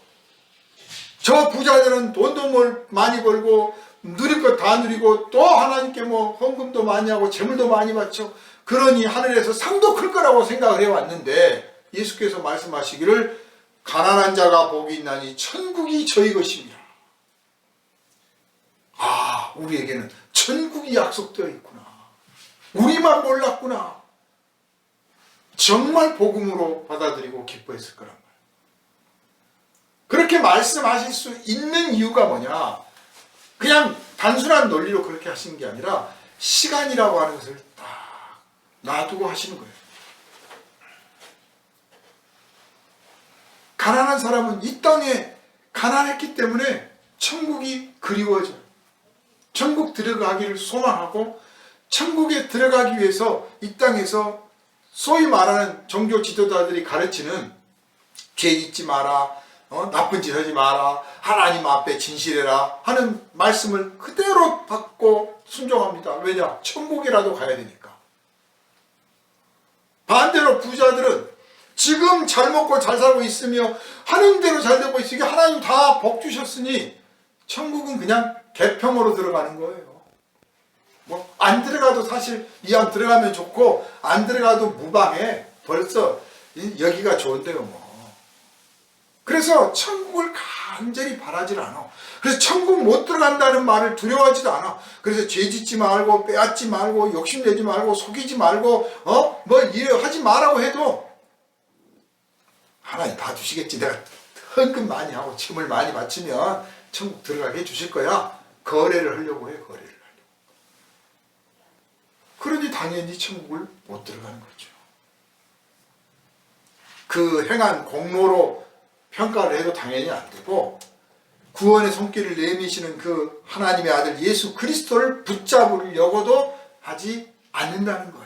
저 부자들은 돈도 많이 벌고 누릴 것 다 누리고 또 하나님께 뭐 헌금도 많이 하고 재물도 많이 바쳐. 그러니 하늘에서 상도 클 거라고 생각을 해왔는데 예수께서 말씀하시기를 가난한 자가 복이 있나니 천국이 저희 것입니다. 아, 우리에게는 천국이 약속되어 있구나. 우리만 몰랐구나. 정말 복음으로 받아들이고 기뻐했을 거란 말이에요. 그렇게 말씀하실 수 있는 이유가 뭐냐? 그냥 단순한 논리로 그렇게 하시는 게 아니라 시간이라고 하는 것을 딱 놔두고 하시는 거예요. 가난한 사람은 이 땅에 가난했기 때문에 천국이 그리워져요. 천국 들어가기를 소망하고 천국에 들어가기 위해서 이 땅에서 소위 말하는 종교 지도자들이 가르치는 죄 짓지 마라, 나쁜 짓 하지 마라, 하나님 앞에 진실해라 하는 말씀을 그대로 받고 순종합니다. 왜냐? 천국이라도 가야 되니까. 반대로 부자들은 지금 잘 먹고 잘 살고 있으며 하는 대로 잘 되고 있으니 하나님 다 복 주셨으니 천국은 그냥 개평으로 들어가는 거예요. 뭐 안 들어가도 사실 이왕 들어가면 좋고 안 들어가도 무방해. 벌써 여기가 좋은데요 뭐. 그래서 천국을 간절히 바라질 않아. 그래서 천국 못 들어간다는 말을 두려워하지도 않아. 그래서 죄 짓지 말고 빼앗지 말고 욕심내지 말고 속이지 말고 뭐 이래 하지 말라고 해도 하나님 봐주시겠지. 내가 헌금 많이 하고 침을 많이 바치면 천국 들어가게 해주실 거야. 거래를 하려고 해. 거래를 하려고. 그러니 당연히 천국을 못 들어가는 거죠. 그 행한 공로로 평가를 해도 당연히 안 되고, 구원의 손길을 내미시는 그 하나님의 아들 예수 그리스도를 붙잡으려고도 하지 않는다는 거예요.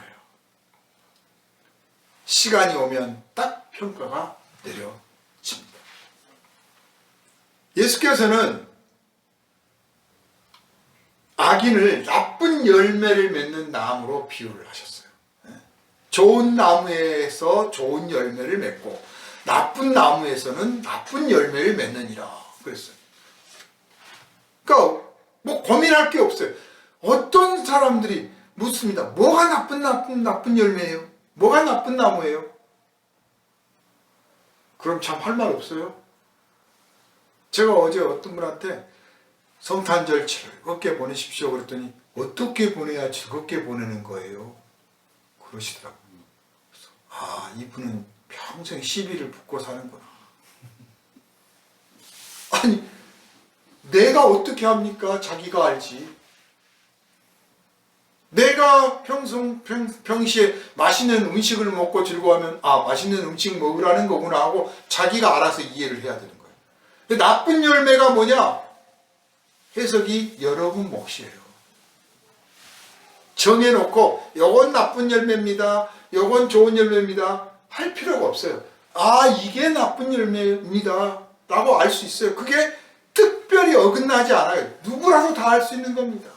시간이 오면 딱 평가가 내려집니다. 예수께서는 악인을 나쁜 열매를 맺는 나무로 비유를 하셨어요. 좋은 나무에서 좋은 열매를 맺고 나쁜 나무에서는 나쁜 열매를 맺느니라 그랬어요. 그러니까 뭐 고민할 게 없어요. 어떤 사람들이 묻습니다. 뭐가 나쁜 열매예요? 뭐가 나쁜 나무예요? 그럼 참 할 말 없어요. 제가 어제 어떤 분한테 성탄절 즐겁게 보내십시오 그랬더니 어떻게 보내야 즐겁게 보내는 거예요? 그러시더라고요. 그래서 아, 이분은 평생 시비를 붙고 사는구나. 아니, 내가 어떻게 합니까? 자기가 알지. 내가 평시에 맛있는 음식을 먹고 즐거워하면 아, 맛있는 음식 먹으라는 거구나 하고 자기가 알아서 이해를 해야 되는 거예요. 근데 나쁜 열매가 뭐냐? 해석이 여러분 몫이에요. 정해놓고 요건 나쁜 열매입니다. 요건 좋은 열매입니다. 할 필요가 없어요. 아, 이게 나쁜 열매입니다. 라고 알 수 있어요. 그게 특별히 어긋나지 않아요. 누구라도 다 알 수 있는 겁니다.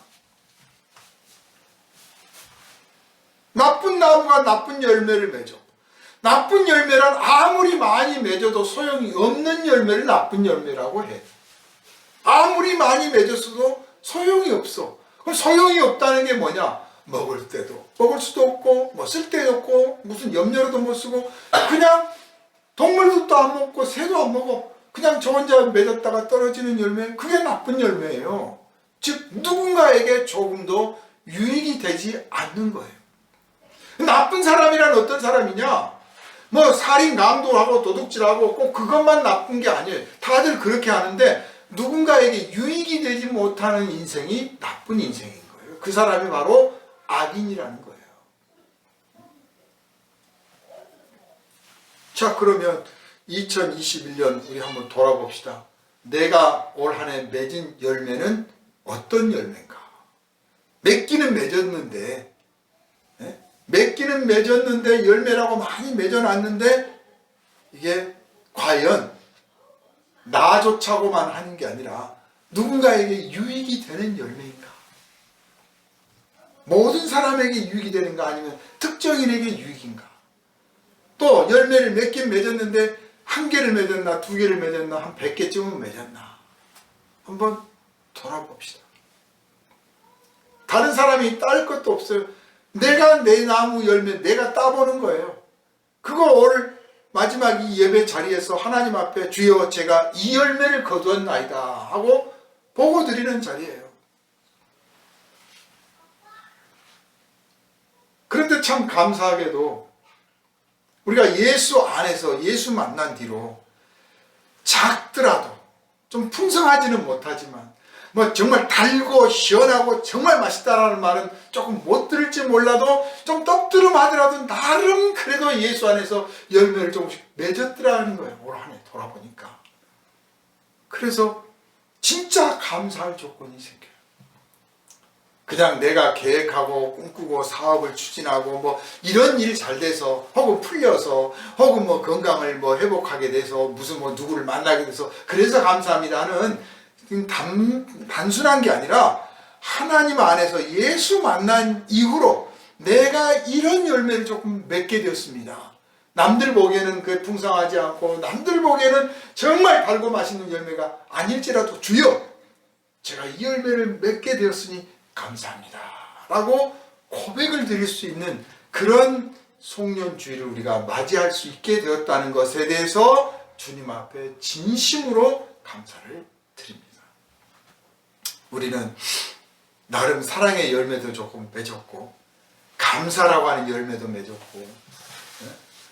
나쁜 나무가 나쁜 열매를 맺어. 나쁜 열매란 아무리 많이 맺어도 소용이 없는 열매를 나쁜 열매라고 해. 아무리 많이 맺었어도 소용이 없어. 그럼 소용이 없다는 게 뭐냐? 먹을 때도 먹을 수도 없고 뭐 쓸 데도 없고 무슨 염료로도 못 쓰고 그냥 동물들도 안 먹고 새도 안 먹어. 그냥 저 혼자 맺었다가 떨어지는 열매, 그게 나쁜 열매예요. 즉 누군가에게 조금도 유익이 되지 않는 거예요. 나쁜 사람이란 어떤 사람이냐? 뭐 살인, 강도하고 도둑질하고 꼭 그것만 나쁜 게 아니에요. 다들 그렇게 하는데 누군가에게 유익이 되지 못하는 인생이 나쁜 인생인 거예요. 그 사람이 바로 악인이라는 거예요. 자, 그러면 2021년 우리 한번 돌아봅시다. 내가 올 한 해 맺은 열매는 어떤 열매인가? 맺기는 맺었는데, 맺기는 맺었는데 열매라고 많이 맺어놨는데 이게 과연 나조차고만 하는 게 아니라 누군가에게 유익이 되는 열매인가? 모든 사람에게 유익이 되는가 아니면 특정인에게 유익인가? 또 열매를 맺긴 맺었는데 한 개를 맺었나 두 개를 맺었나 한 100개쯤은 맺었나? 한번 돌아봅시다. 다른 사람이 딸 것도 없어요. 내가 내 나무 열매 내가 따보는 거예요. 그거 오늘 마지막 이 예배 자리에서 하나님 앞에 주여 제가 이 열매를 거두었나이다 하고 보고 드리는 자리예요. 그런데 참 감사하게도 우리가 예수 안에서 예수 만난 뒤로 작더라도 좀 풍성하지는 못하지만 뭐 정말 달고 시원하고 정말 맛있다라는 말은 조금 못 들을지 몰라도 좀 떡드름하더라도 나름 그래도 예수 안에서 열매를 조금씩 맺었더라는 거예요. 올 한 해 돌아보니까. 그래서 진짜 감사할 조건이 생겨요. 그냥 내가 계획하고 꿈꾸고 사업을 추진하고 뭐 이런 일이 잘 돼서 혹은 풀려서 혹은 뭐 건강을 뭐 회복하게 돼서 무슨 뭐 누구를 만나게 돼서 그래서 감사합니다 하는 단순한 게 아니라 하나님 안에서 예수 만난 이후로 내가 이런 열매를 조금 맺게 되었습니다. 남들 보기에는 그 풍성하지 않고 남들 보기에는 정말 달고 맛있는 열매가 아닐지라도 주여 제가 이 열매를 맺게 되었으니 감사합니다 라고 고백을 드릴 수 있는 그런 송년주일을 우리가 맞이할 수 있게 되었다는 것에 대해서 주님 앞에 진심으로 감사를 드립니다. 우리는 나름 사랑의 열매도 조금 맺었고 감사라고 하는 열매도 맺었고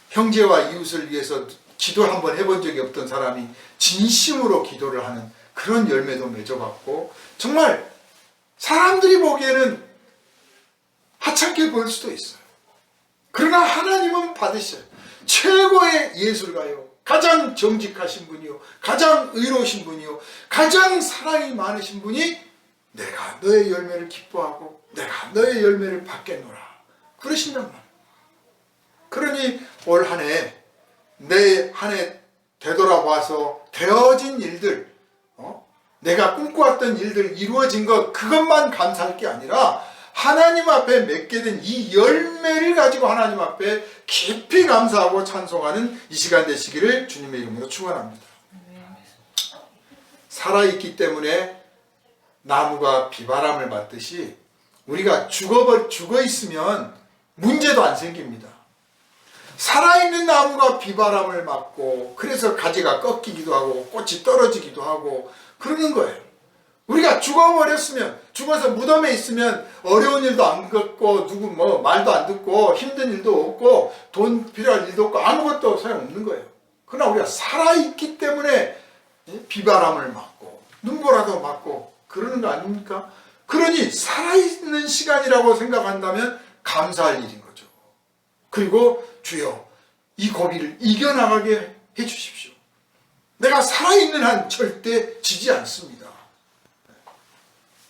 형제와 이웃을 위해서 기도를 한번 해본 적이 없던 사람이 진심으로 기도를 하는 그런 열매도 맺어봤고, 정말 사람들이 보기에는 하찮게 보일 수도 있어요. 그러나 하나님은 받으셔요. 최고의 예술가요, 가장 정직하신 분이요, 가장 의로우신 분이요, 가장 사랑이 많으신 분이 내가 너의 열매를 기뻐하고 내가 너의 열매를 받겠노라 그러신단 말이에요. 그러니 올 한 해, 내 한 해 되돌아봐서 되어진 일들, 내가 꿈꿔왔던 일들 이루어진 것, 그것만 감사할 게 아니라 하나님 앞에 맺게 된 이 열매를 가지고 하나님 앞에 깊이 감사하고 찬송하는 이 시간 되시기를 주님의 이름으로 축원합니다. 살아있기 때문에 나무가 비바람을 맞듯이 우리가 죽어 있으면 문제도 안 생깁니다. 살아있는 나무가 비바람을 맞고, 그래서 가지가 꺾이기도 하고 꽃이 떨어지기도 하고 그러는 거예요. 우리가 죽어버렸으면, 죽어서 무덤에 있으면 어려운 일도 안 겪고 누구 말도 안 듣고 힘든 일도 없고 돈 필요할 일도 없고 아무것도 소용없는 거예요. 그러나 우리가 살아있기 때문에 비바람을 맞고 눈보라도 맞고 그러는 거 아닙니까? 그러니 살아있는 시간이라고 생각한다면 감사할 일인 거죠. 그리고 주여, 이 고비를 이겨나가게 해주십시오. 내가 살아있는 한 절대 지지 않습니다.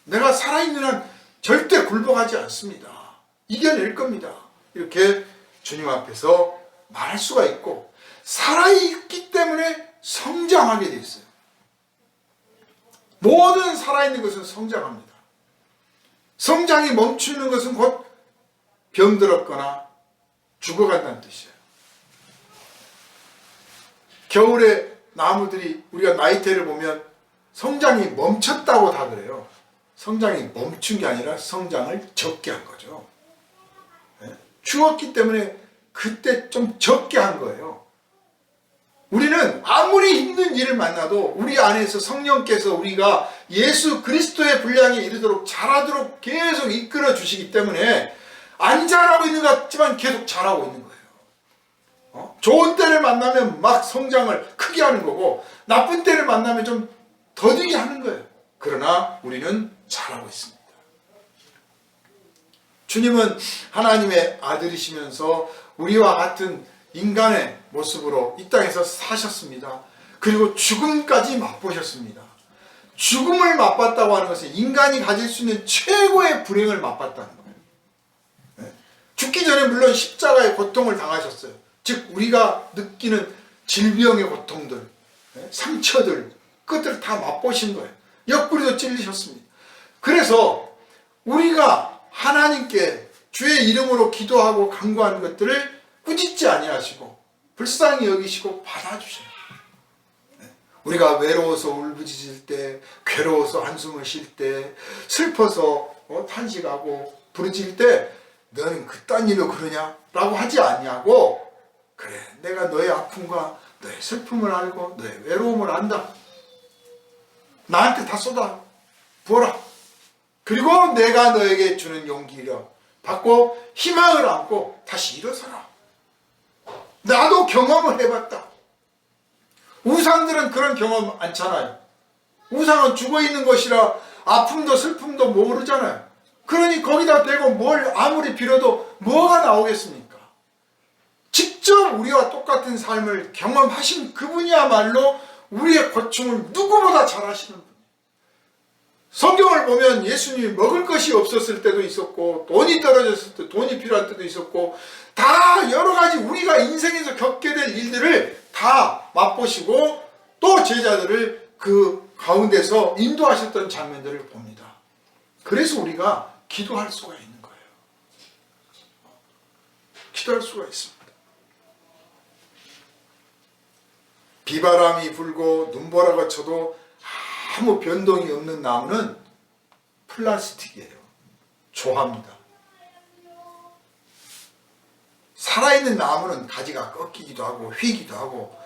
내가 살아있는 한 절대 굴복하지 않습니다. 이겨낼 겁니다. 이렇게 주님 앞에서 말할 수가 있고, 살아있기 때문에 성장하게 돼 있어요. 모든 살아있는 것은 성장합니다. 성장이 멈추는 것은 곧 병들었거나 죽어간다는 뜻이에요. 겨울에 나무들이 우리가 나이테를 보면 성장이 멈췄다고 다 그래요. 성장이 멈춘 게 아니라 성장을 적게 한 거죠. 추웠기 때문에 그때 좀 적게 한 거예요. 우리는 아무리 힘든 일을 만나도 우리 안에서 성령께서 우리가 예수 그리스도의 분량에 이르도록 자라도록 계속 이끌어 주시기 때문에 안 자라고 있는 것 같지만 계속 자라고 있는 거예요. 좋은 때를 만나면 막 성장을 크게 하는 거고, 나쁜 때를 만나면 좀 더디게 하는 거예요. 그러나 우리는 자라고 있습니다. 주님은 하나님의 아들이시면서 우리와 같은 인간의 모습으로 이 땅에서 사셨습니다. 그리고 죽음까지 맛보셨습니다. 죽음을 맛봤다고 하는 것은 인간이 가질 수 있는 최고의 불행을 맛봤다는 거예요. 죽기 전에 물론 십자가의 고통을 당하셨어요. 즉 우리가 느끼는 질병의 고통들, 상처들, 그것들을 다 맛보신 거예요. 옆구리도 찔리셨습니다. 그래서 우리가 하나님께 주의 이름으로 기도하고 간구하는 것들을 꾸짖지 아니하시고 불쌍히 여기시고 받아주셔요. 우리가 외로워서 울부짖을 때, 괴로워서 한숨을 쉴 때, 슬퍼서 탄식하고 부르짖을 때 너는 그딴 일로 그러냐? 라고 하지 아니하고, 그래, 내가 너의 아픔과 너의 슬픔을 알고 너의 외로움을 안다. 나한테 다 쏟아 부어라. 그리고 내가 너에게 주는 용기를 받고 희망을 안고 다시 일어서라. 나도 경험을 해봤다. 우상들은 그런 경험 않잖아요. 우상은 죽어있는 것이라 아픔도 슬픔도 모르잖아요. 그러니 거기다 대고 뭘 아무리 빌어도 뭐가 나오겠습니까? 직접 우리와 똑같은 삶을 경험하신 그분이야말로 우리의 고충을 누구보다 잘 아시는 분이에요. 성경을 보면 예수님이 먹을 것이 없었을 때도 있었고, 돈이 떨어졌을 때, 돈이 필요할 때도 있었고, 다 여러 가지 우리가 인생에서 겪게 될 일들을 다 맛보시고 또 제자들을 그 가운데서 인도하셨던 장면들을 봅니다. 그래서 우리가 기도할 수가 있는 거예요. 기도할 수가 있습니다. 비바람이 불고 눈보라가 쳐도 아무 변동이 없는 나무는 플라스틱이에요. 조합니다. 살아있는 나무는 가지가 꺾이기도 하고 휘기도 하고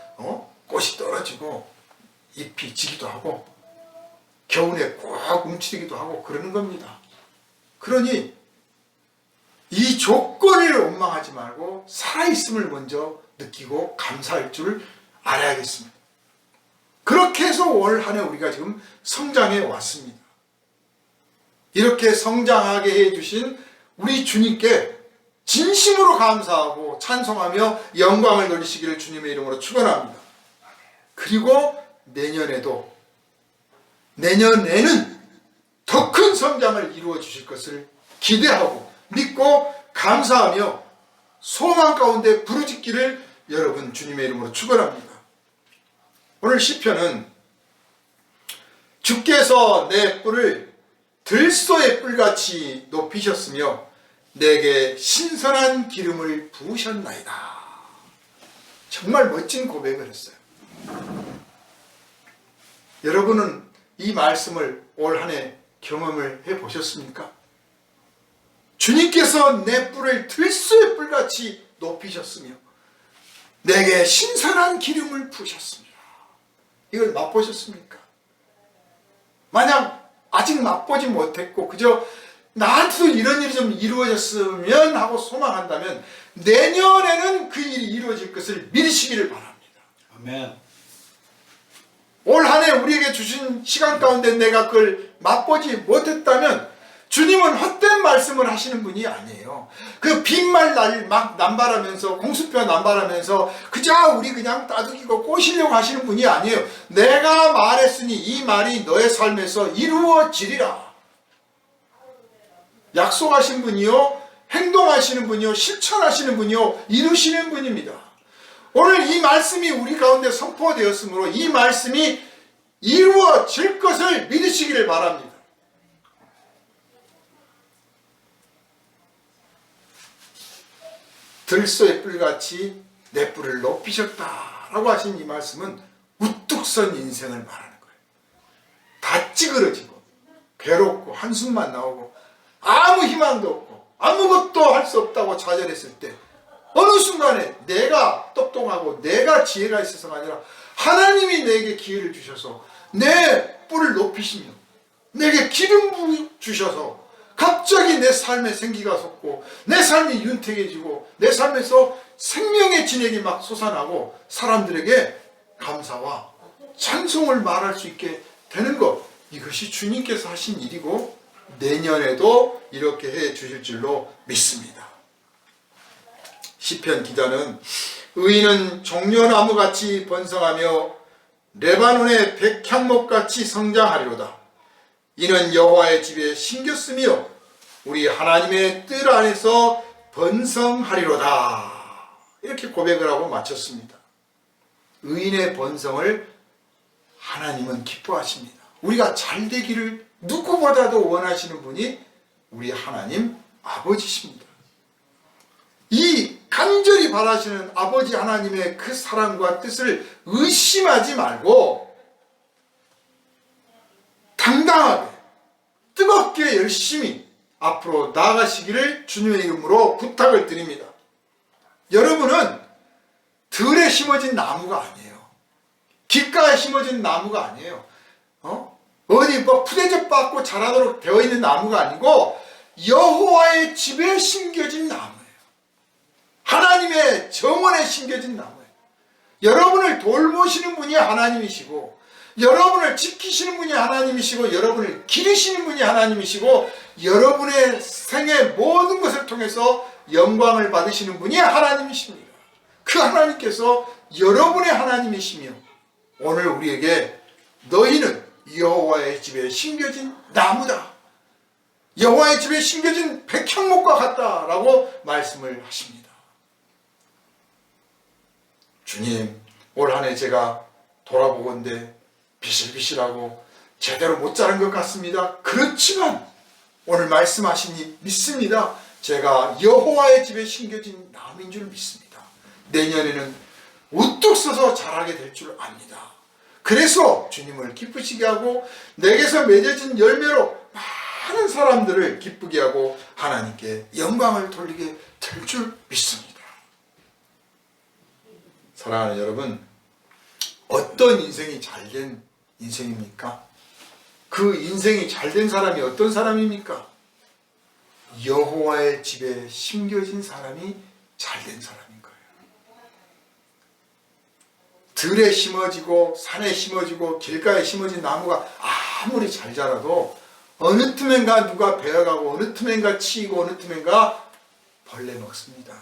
꽃이 떨어지고 잎이 지기도 하고 겨울에 꼭 움츠리기도 하고 그러는 겁니다. 그러니 이 조건을 원망하지 말고 살아있음을 먼저 느끼고 감사할 줄 알아야겠습니다. 그렇게 해서 올 한 해 우리가 지금 성장해 왔습니다. 이렇게 성장하게 해주신 우리 주님께 진심으로 감사하고 찬송하며 영광을 돌리시기를 주님의 이름으로 축원합니다. 그리고 내년에는 더 큰 성장을 이루어 주실 것을 기대하고 믿고 감사하며 소망 가운데 부르짖기를 여러분 주님의 이름으로 축원합니다. 오늘 시편은 주께서 내 뿔을 들소의 뿔같이 높이셨으며 내게 신선한 기름을 부으셨나이다. 정말 멋진 고백을 했어요. 여러분은 이 말씀을 올 한 해 경험을 해보셨습니까? 주님께서 내 뿔을 들소의 뿔같이 높이셨으며 내게 신선한 기름을 부으셨습니다. 이걸 맛보셨습니까? 만약 아직 맛보지 못했고 그저 나한테도 이런 일이 좀 이루어졌으면 하고 소망한다면 내년에는 그 일이 이루어질 것을 믿으시기를 바랍니다. 아멘. 올 한 해 우리에게 주신 시간 가운데 내가 그걸 맛보지 못했다면 주님은 헛된 말씀을 하시는 분이 아니에요. 그 빈말 막 남발하면서 공수표 남발하면서 그저 우리 그냥 따뜻이고 꼬시려고 하시는 분이 아니에요. 내가 말했으니 이 말이 너의 삶에서 이루어지리라. 약속하신 분이요, 행동하시는 분이요, 실천하시는 분이요, 이루시는 분입니다. 오늘 이 말씀이 우리 가운데 선포되었으므로 이 말씀이 이루어질 것을 믿으시기를 바랍니다. 들소의 뿔같이 내 뿔을 높이셨다라고 하신 이 말씀은 우뚝 선 인생을 말하는 거예요. 다 찌그러지고 괴롭고 한숨만 나오고 아무 희망도 없고 아무것도 할 수 없다고 좌절했을 때 어느 순간에 내가 똑똑하고 내가 지혜가 있어서가 아니라 하나님이 내게 기회를 주셔서 내 뿔을 높이시며 내게 기름 주셔서 갑자기 내 삶에 생기가 솟고 내 삶이 윤택해지고 내 삶에서 생명의 진액이 막 솟아나고 사람들에게 감사와 찬송을 말할 수 있게 되는 것, 이것이 주님께서 하신 일이고 내년에도 이렇게 해 주실 줄로 믿습니다. 시편 기자는 의인은 종려나무같이 번성하며 레바논의 백향목같이 성장하리로다. 이는 여호와의 집에 심겼으며 우리 하나님의 뜰 안에서 번성하리로다. 이렇게 고백을 하고 마쳤습니다. 의인의 번성을 하나님은 기뻐하십니다. 우리가 잘 되기를 누구보다도 원하시는 분이 우리 하나님 아버지십니다. 이 간절히 바라시는 아버지 하나님의 그 사랑과 뜻을 의심하지 말고 당당하게 뜨겁게 열심히 앞으로 나아가시기를 주님의 이름으로 부탁을 드립니다. 여러분은 들에 심어진 나무가 아니에요. 깃가에 심어진 나무가 아니에요. 어디 뭐 푸대접 받고 자라도록 되어 있는 나무가 아니고 여호와의 집에 심겨진 나무예요. 하나님의 정원에 심겨진 나무예요. 여러분을 돌보시는 분이 하나님이시고 여러분을 지키시는 분이 하나님이시고 여러분을 기르시는 분이 하나님이시고 여러분의 생의 모든 것을 통해서 영광을 받으시는 분이 하나님이십니다. 그 하나님께서 여러분의 하나님이시며 오늘 우리에게 너희는 여호와의 집에 심겨진 나무다, 여호와의 집에 심겨진 백향목과 같다라고 말씀을 하십니다. 주님, 올 한 해 제가 돌아보건대 비실비실하고 제대로 못 자란 것 같습니다. 그렇지만 오늘 말씀하시니 믿습니다. 제가 여호와의 집에 심겨진 나무인 줄 믿습니다. 내년에는 우뚝 서서 자라게 될 줄 압니다. 그래서 주님을 기쁘시게 하고 내게서 맺어진 열매로 많은 사람들을 기쁘게 하고 하나님께 영광을 돌리게 될 줄 믿습니다. 사랑하는 여러분, 어떤 인생이 잘된 인생입니까? 그 인생이 잘된 사람이 어떤 사람입니까? 여호와의 집에 심겨진 사람이 잘된 사람인 거예요. 들에 심어지고 산에 심어지고 길가에 심어진 나무가 아무리 잘 자라도 어느 틈엔가 누가 베어가고 어느 틈엔가 치이고 어느 틈엔가 벌레 먹습니다.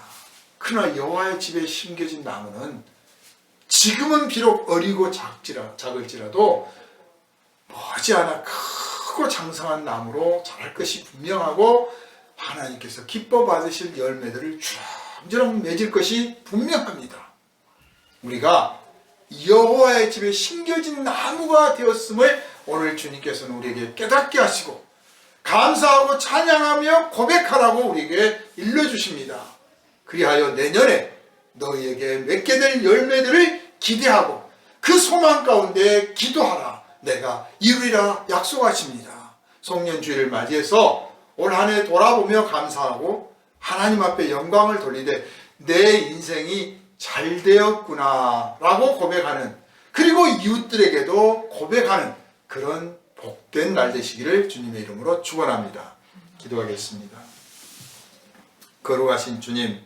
그러나 여호와의 집에 심겨진 나무는 지금은 비록 어리고 작을지라도 머지않아 크고 장성한 나무로 자랄 것이 분명하고 하나님께서 기뻐 받으실 열매들을 주렁주렁 맺을 것이 분명합니다. 우리가 여호와의 집에 심겨진 나무가 되었음을 오늘 주님께서는 우리에게 깨닫게 하시고 감사하고 찬양하며 고백하라고 우리에게 일러주십니다. 그리하여 내년에 너희에게 맺게 될 열매들을 기대하고 그 소망 가운데 기도하라. 내가 이루리라 약속하십니다. 송년주일을 맞이해서 올 한 해 돌아보며 감사하고 하나님 앞에 영광을 돌리되 내 인생이 잘 되었구나 라고 고백하는, 그리고 이웃들에게도 고백하는 그런 복된 날 되시기를 주님의 이름으로 축원합니다. 기도하겠습니다. 거룩하신 주님,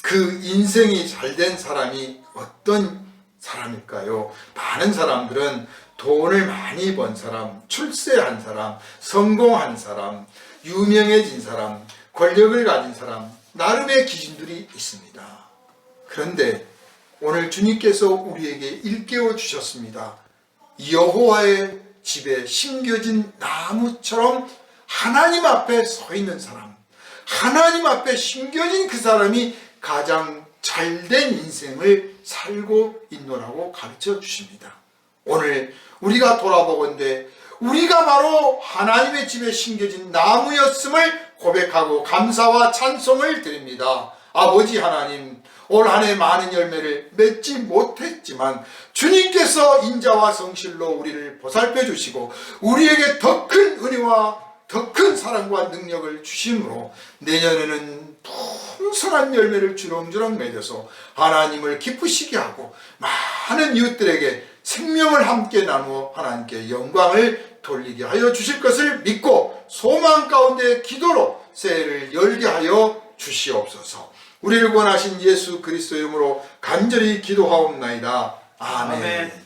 그 인생이 잘된 사람이 어떤 사람일까요? 많은 사람들은 돈을 많이 번 사람, 출세한 사람, 성공한 사람, 유명해진 사람, 권력을 가진 사람, 나름의 기준들이 있습니다. 그런데 오늘 주님께서 우리에게 일깨워 주셨습니다. 여호와의 집에 심겨진 나무처럼 하나님 앞에 서 있는 사람, 하나님 앞에 심겨진 그 사람이 가장 잘된 인생을 살고 있노라고 가르쳐 주십니다. 오늘 우리가 돌아보건대 우리가 바로 하나님의 집에 심겨진 나무였음을 고백하고 감사와 찬송을 드립니다. 아버지 하나님, 올 한 해 많은 열매를 맺지 못했지만 주님께서 인자와 성실로 우리를 보살펴 주시고 우리에게 더 큰 은혜와 더 큰 사랑과 능력을 주심으로 내년에는 풍성한 열매를 주렁주렁 맺어서 하나님을 기쁘시게 하고 많은 이웃들에게 생명을 함께 나누어 하나님께 영광을 돌리게 하여 주실 것을 믿고 소망 가운데 기도로 새해를 열게 하여 주시옵소서. 우리를 구원하신 예수 그리스도 이름으로 간절히 기도하옵나이다. 아멘.